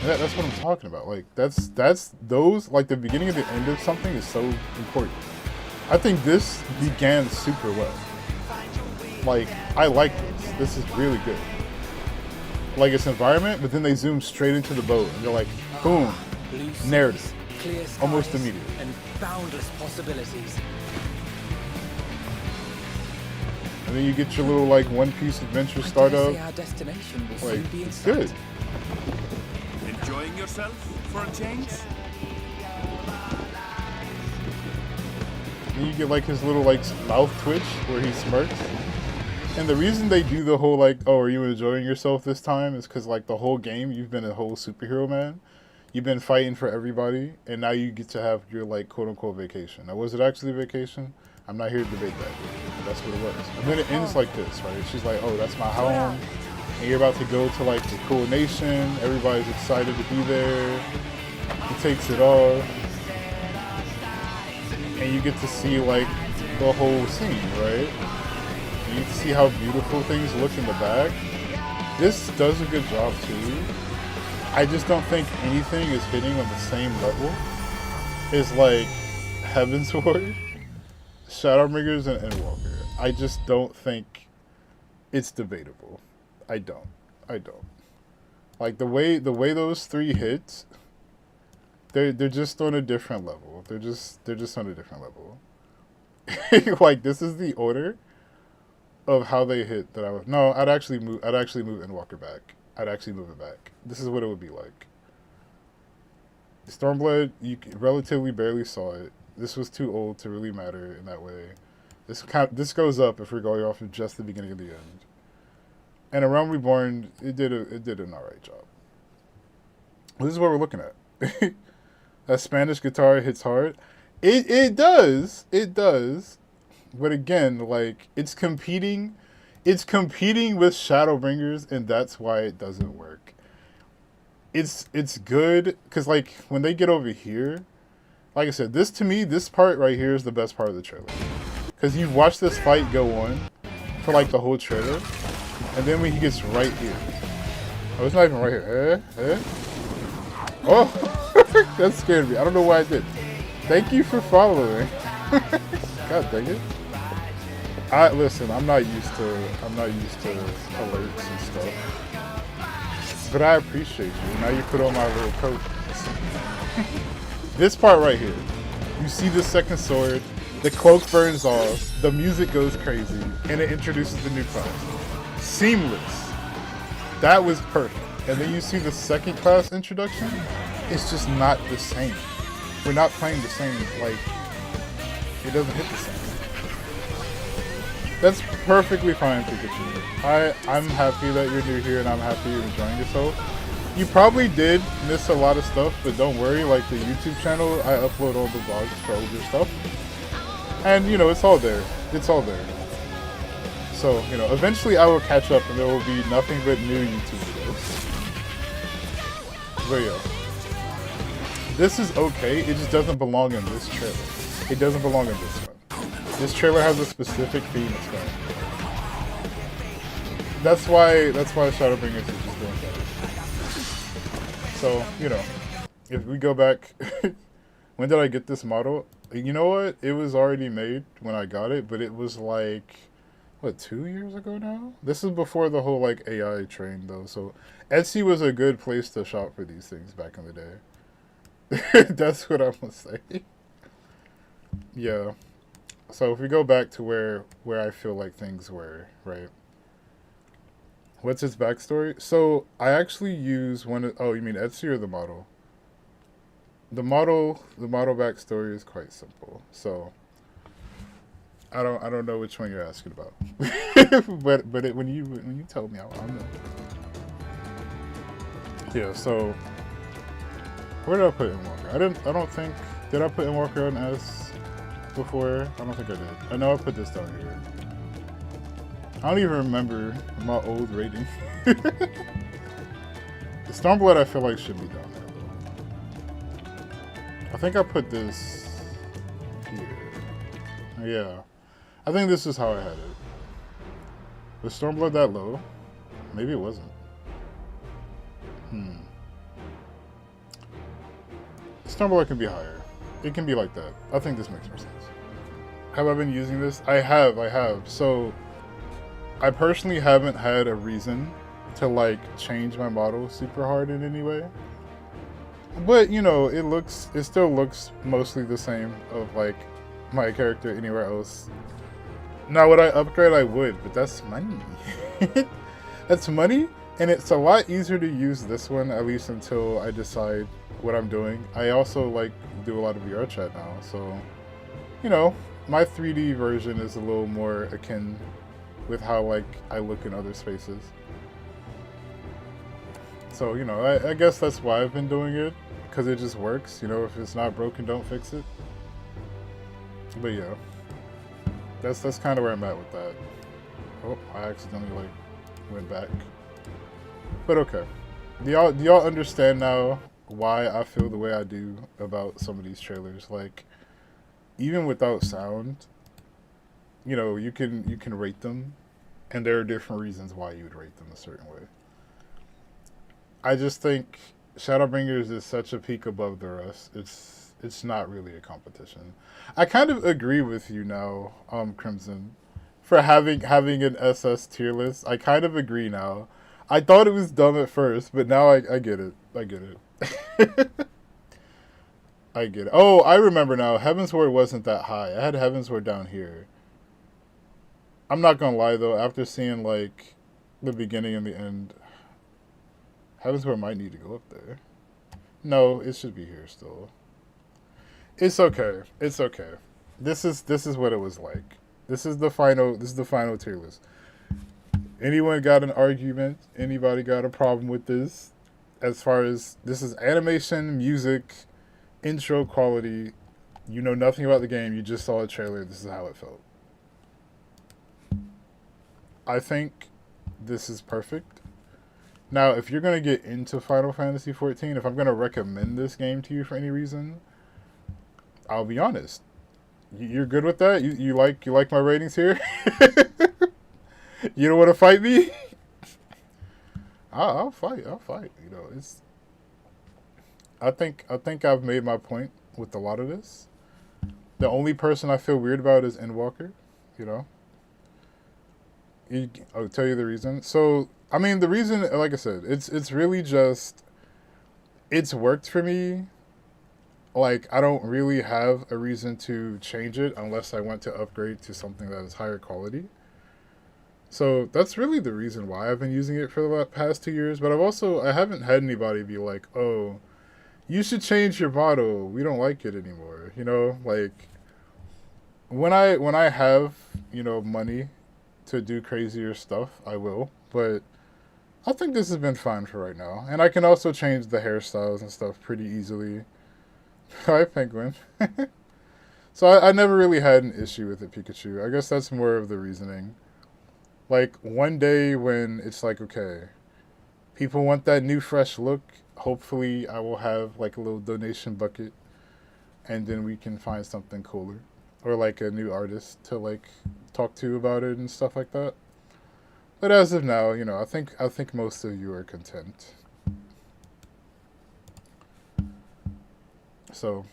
That's what I'm talking about. Like that's those, like the beginning and the end of something is so important. I think this began super well. Like, I like this. This is really good. Like, it's environment, but then they zoom straight into the boat, and they're like, boom, narrative. Almost immediately. And boundless possibilities. And then you get your little, like, One Piece adventure startup. Our destination will like, soon be in it's good. Enjoying yourself for a change? And you get like his little like mouth twitch where he smirks. And the reason they do the whole like, oh, are you enjoying yourself this time, is because like the whole game you've been a whole superhero man. You've been fighting for everybody, and now you get to have your like quote unquote vacation. Now, was it actually a vacation? I'm not here to debate that. That's what it was. And then it ends like this, right? She's like, oh, that's my home. and you're about to go to like the cool nation. Everybody's excited to be there. He takes it off, and you get to see like the whole scene, right? You get to see how beautiful things look in the back. This does a good job too. I just don't think anything is hitting on the same level as like Heaven's Ward, Shadowbringers, and Endwalker. I just don't think it's debatable. I don't. Like the way those three hit, they're just on a different level. They're just on a different level. Like this is the order of how they hit that I would. No, I'd actually move Endwalker back. I'd actually move it back. This is what it would be like. Stormblood, you relatively barely saw it. This was too old to really matter in that way. This goes up if we're going off of just the beginning of the end. And A Realm Reborn, it did an alright job. This is what we're looking at. That Spanish guitar hits hard. It does. But again, like it's competing with Shadowbringers, and that's why it doesn't work. It's good because like when they get over here, like I said, to me this part right here is the best part of the trailer, because you watch this fight go on for like the whole trailer, and then when he gets right here, oh, it's not even right here. Oh, that scared me. I don't know why I did. Thank you for following. God dang it. Listen, I'm not used to alerts and stuff, but I appreciate you. Now you put on my little coat. This part right here, you see the second sword, the cloak burns off, the music goes crazy, and it introduces the new class. Seamless. That was perfect. And then you see the second class introduction. It's just not the same. We're not playing the same. Like, it doesn't hit the same. That's perfectly fine, Pikachu. I'm happy that you're new here, and I'm happy you're enjoying yourself. You probably did miss a lot of stuff, but don't worry. Like the YouTube channel, I upload all the vlogs for older stuff, and you know it's all there. It's all there. So you know, eventually I will catch up, and there will be nothing but new YouTube videos. But yeah, this is okay. It just doesn't belong in this trailer. It doesn't belong in this one. This trailer has a specific theme it's going. That's why Shadowbringers is just doing better. So, you know, if we go back, when did I get this model? You know what? It was already made when I got it, but it was like, what, 2 years ago now? This is before the whole like AI train though. So Etsy was a good place to shop for these things back in the day. That's what I'm gonna say. Yeah. So if we go back to where I feel like things were, right? What's its backstory? So I actually use one of, oh, you mean Etsy or the model? The model backstory is quite simple. So I don't know which one you're asking about. but when you tell me, I'll know. Yeah, so where did I put Endwalker? I don't think, did I put Endwalker on S before? I don't think I did. I know I put this down here. I don't even remember my old rating. The Stormblood I feel like should be down there though. I think I put this here. Yeah. I think this is how I had it. Was Stormblood that low? Maybe it wasn't. Stormblood can be higher. It can be like that. I think this makes more sense. Have I been using this? I have. So I personally haven't had a reason to like change my model super hard in any way. But you know, it still looks mostly the same of like my character anywhere else. Now would I upgrade? I would, but that's money. That's money, and it's a lot easier to use this one, at least until I decide what I'm doing. I also like do a lot of VR chat now, so you know, my 3D version is a little more akin with how like I look in other spaces. So you know, I guess that's why I've been doing it, because it just works. You know, if it's not broken, don't fix it. But yeah, that's kind of where I'm at with that. Oh, I accidentally like went back. But okay. Do y'all understand now why I feel the way I do about some of these trailers? Like, even without sound, you know, you can rate them, and there are different reasons why you would rate them a certain way. I just think Shadowbringers is such a peak above the rest. It's not really a competition. I kind of agree with you now, Crimson, for having an SS tier list. I kind of agree now. I thought it was dumb at first, but now I get it. I get it. I get it. Oh, I remember now. Heavensward wasn't that high. I had Heavensward down here. I'm not gonna lie though, after seeing like the beginning and the end, Heavensward might need to go up there. No, it should be here still. It's okay. It's okay. This is what it was like. This is the final tier list. Anyone got an argument? Anybody got a problem with this? As far as this is animation, music, intro quality, you know nothing about the game, you just saw a trailer, this is how it felt. I think this is perfect. Now, if you're going to get into Final Fantasy XIV, if I'm going to recommend this game to you for any reason, I'll be honest. You're good with that? You like my ratings here? You don't want to fight me? I'll fight. You know, it's. I think I've made my point with a lot of this. The only person I feel weird about is Endwalker. You know. I'll tell you the reason. So I mean, the reason, like I said, it's really just it's worked for me. Like, I don't really have a reason to change it unless I want to upgrade to something that is higher quality. So that's really the reason why I've been using it for the past 2 years. But I haven't had anybody be like, oh, you should change your model. We don't like it anymore. You know, like when I have, you know, money to do crazier stuff, I will. But I think this has been fine for right now. And I can also change the hairstyles and stuff pretty easily. Hi, Penguin. So I never really had an issue with it, Pikachu. I guess that's more of the reasoning. Like, one day when it's like, okay, people want that new fresh look, hopefully I will have like a little donation bucket, and then we can find something cooler. Or like a new artist to like talk to about it and stuff like that. But as of now, you know, I think most of you are content. So,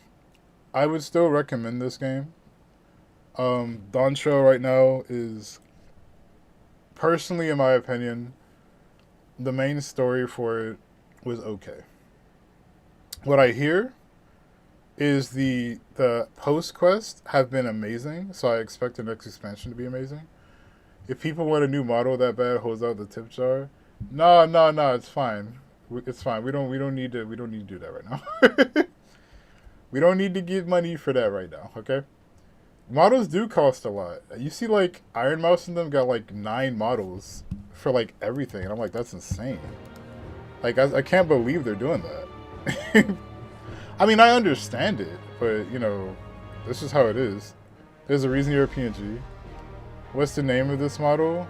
I would still recommend this game. Dawn Trail right now is, personally in my opinion, the main story for it was okay. What I hear is the post quests have been amazing, so I expect the next expansion to be amazing. If people want a new model that bad holds out the tip jar, no, it's fine. It's fine. We don't need to do that right now. We don't need to give money for that right now, okay? Models do cost a lot. You see, like, Iron Mouse and them got, like, 9 models for, like, everything. And I'm like, that's insane. Like, I can't believe they're doing that. I mean, I understand it, but, you know, this is how it is. There's a reason you're a PNG. What's the name of this model?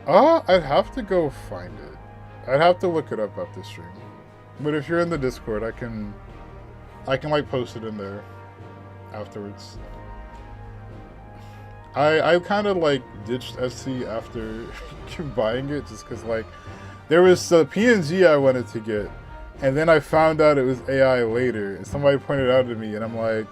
I'd have to go find it. I'd have to look it up after stream. But if you're in the Discord, I can like post it in there afterwards. I kind of like ditched SC after buying it just because like there was a PNG I wanted to get, and then I found out it was AI later, and somebody pointed it out to me, and I'm like,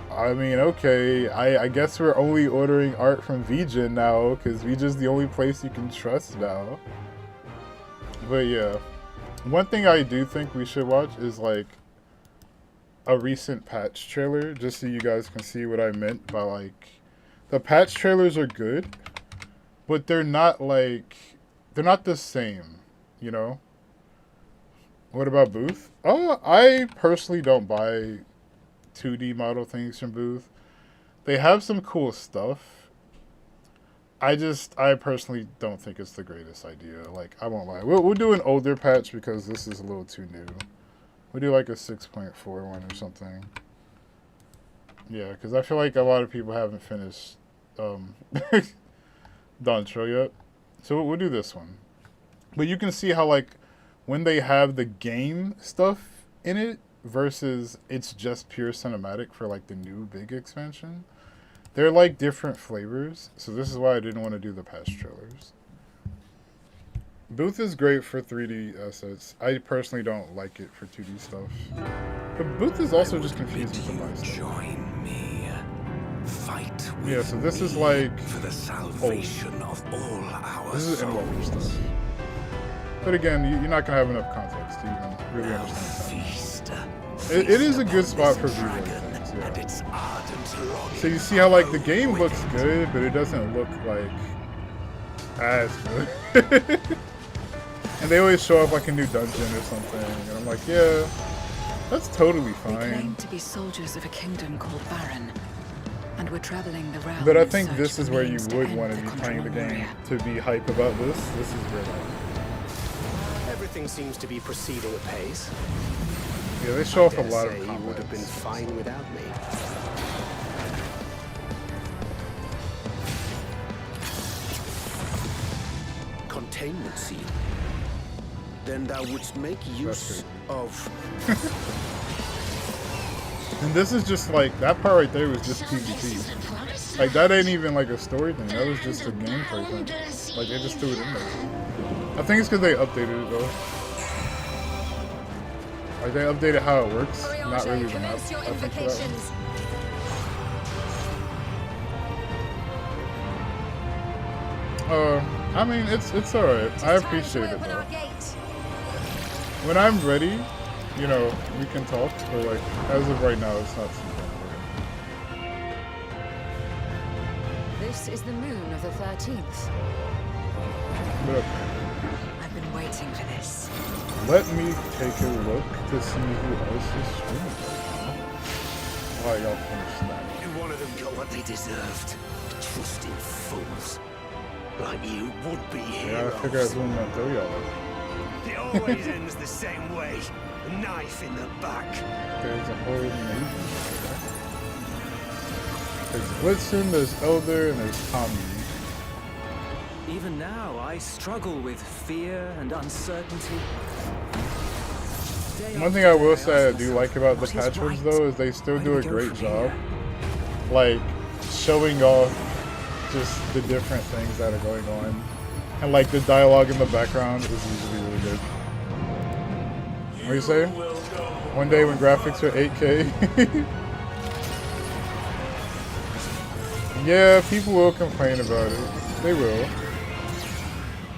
I mean, okay, I guess we're only ordering art from VGen now because VGen's the only place you can trust now. But yeah, one thing I do think we should watch is like a recent patch trailer, just so you guys can see what I meant by like, the patch trailers are good, but they're not the same, you know? What about Booth? I personally don't buy 2D model things from Booth. They have some cool stuff. I personally don't think it's the greatest idea. Like, I won't lie. We'll do an older patch because this is a little too new. We'll do like a 6.4 one or something. Yeah, because I feel like a lot of people haven't finished Dawn Trail yet. So we'll do this one. But you can see how, like, when they have the game stuff in it versus it's just pure cinematic for, like, the new big expansion, they're, like, different flavors. So this is why I didn't want to do the patch trailers. Booth is great for 3D assets. I personally don't like it for 2D stuff. But Booth is also just confusing to buy stuff. Join me. Fight with Yeah, so this is like for the salvation of all our this is in-level stuff. But again, you're not gonna have enough context to even really understand that. It is a good spot for visual things, yeah. So you see how, like, the game looks good, but it doesn't look like as good. And they always show up like a new dungeon or something, and I'm like, yeah, that's totally fine. We claim to be soldiers of a kingdom called Baron, and we're traveling the realm. But I think this is where you would want to be playing the game to be hype about this. This is where, like, Everything seems to be proceeding apace. yeah, they show off a lot of He would have been combats. fine without me. Containment seal. Then thou wouldst make use of. And this is just like, that part right there was just PvP. Like, that ain't even like a story thing. That was just a gameplay thing. Like, they just threw it in there. I think it's because they updated it though. Like, they updated how it works, not really the map. I think for that one. I mean, it's alright. I appreciate it though. When I'm ready, you know, we can talk, but like, as of right now, it's not super important. This is the moon of the 13th. But okay. I've been waiting for this. Let me take a look to see who else is streaming right now. While y'all finish that. You one of them got what they deserved. Trusting fools. Like you would be Yeah, heroes. I figure I was going to throw y'all up. It always ends the same way. A knife in the back. There's a whole navy. There's Blitzen, there's Elder, and there's Tommy. Even now, I struggle with fear and uncertainty. One thing I will say I do like about the patch ones though is they still do a great job, like showing off just the different things that are going on, and like the dialogue in the background is usually really good. What do you say? One day when graphics are 8K. Yeah, people will complain about it. They will.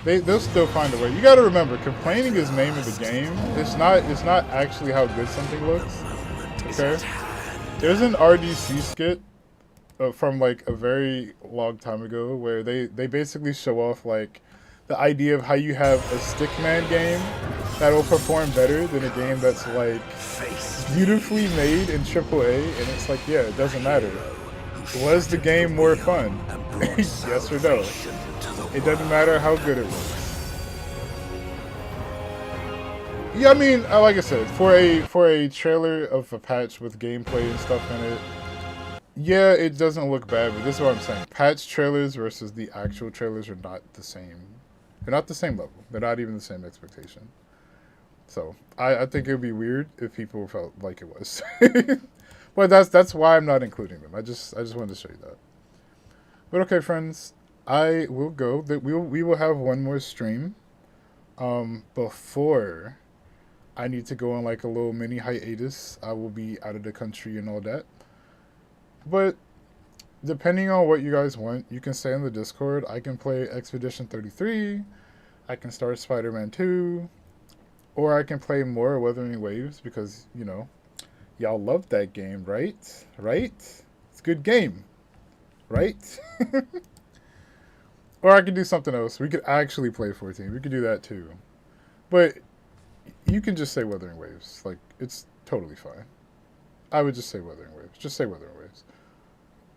They'll still find a way. You gotta remember, complaining is name of the game. It's not actually how good something looks. Okay? There's an RDC skit from like a very long time ago where they basically show off like the idea of how you have a stickman game that will perform better than a game that's like beautifully made in AAA, and it's like, yeah, it doesn't matter. Was the game more fun? Yes or no? It doesn't matter how good it was. Yeah, I mean, like I said, for a trailer of a patch with gameplay and stuff in it, yeah, it doesn't look bad, but this is what I'm saying. Patch trailers versus the actual trailers are not the same. They're not the same level. They're not even the same expectation. So, I think it would be weird if people felt like it was. But that's why I'm not including them. I just wanted to show you that. But okay, friends, I will go. We will have one more stream before I need to go on like a little mini hiatus. I will be out of the country and all that. But depending on what you guys want, you can stay in the Discord. I can play Expedition 33. I can start Spider-Man 2. Or I can play more Wuthering Waves because, you know, y'all love that game, right? Right? It's a good game. Right? Or I could do something else. We could actually play 14. We could do that too. But you can just say Wuthering Waves. Like, it's totally fine. I would just say Wuthering Waves. Just say Wuthering Waves.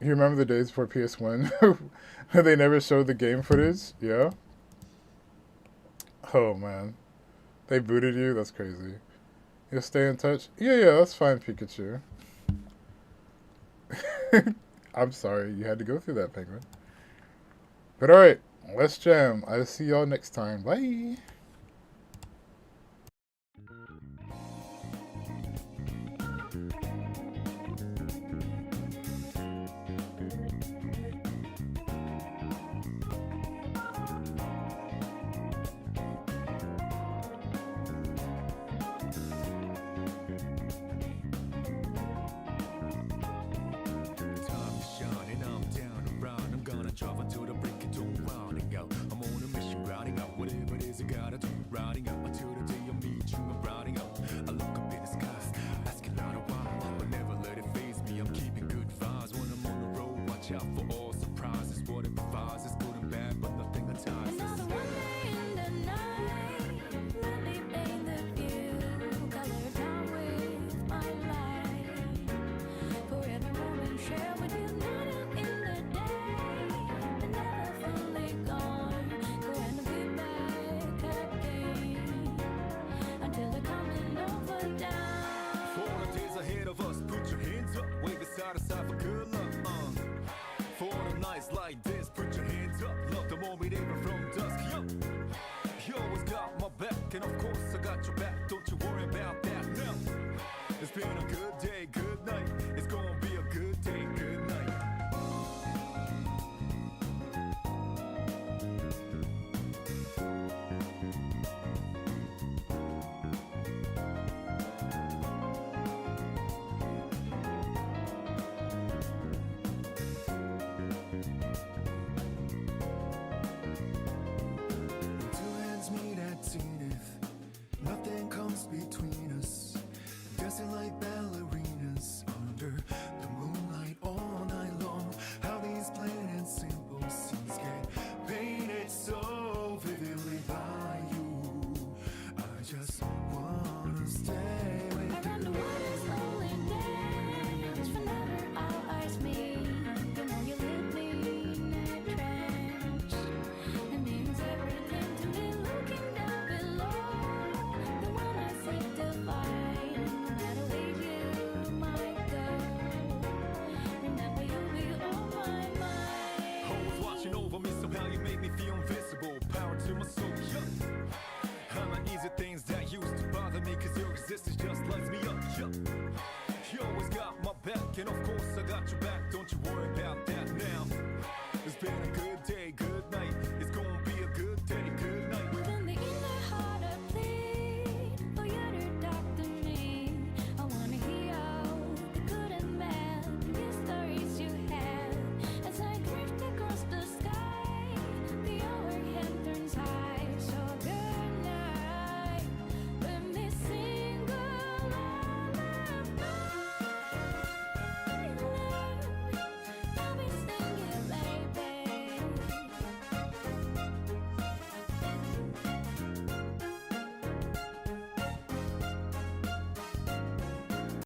You remember the days before PS1 when they never showed the game footage? Yeah? Oh, man. They booted you? That's crazy. You'll stay in touch? Yeah, that's fine, Pikachu. I'm sorry you had to go through that, Penguin. But alright, let's jam. I'll see y'all next time. Bye! watch out for all surprises. What it provides is good and bad, but nothing entices. Another one day in the night, let me paint the view, colored down with my light. For every moment shared with you, night and in the day, but never fully gone. Going to be back again until the coming over down. For the days ahead of us, put your hands up, wave it side to side for good luck. For the nights like this, put your hands up, love the moment even from dusk. Yo, you always got my back, and of course I got your back. Don't you worry about that. No, it's been a good day.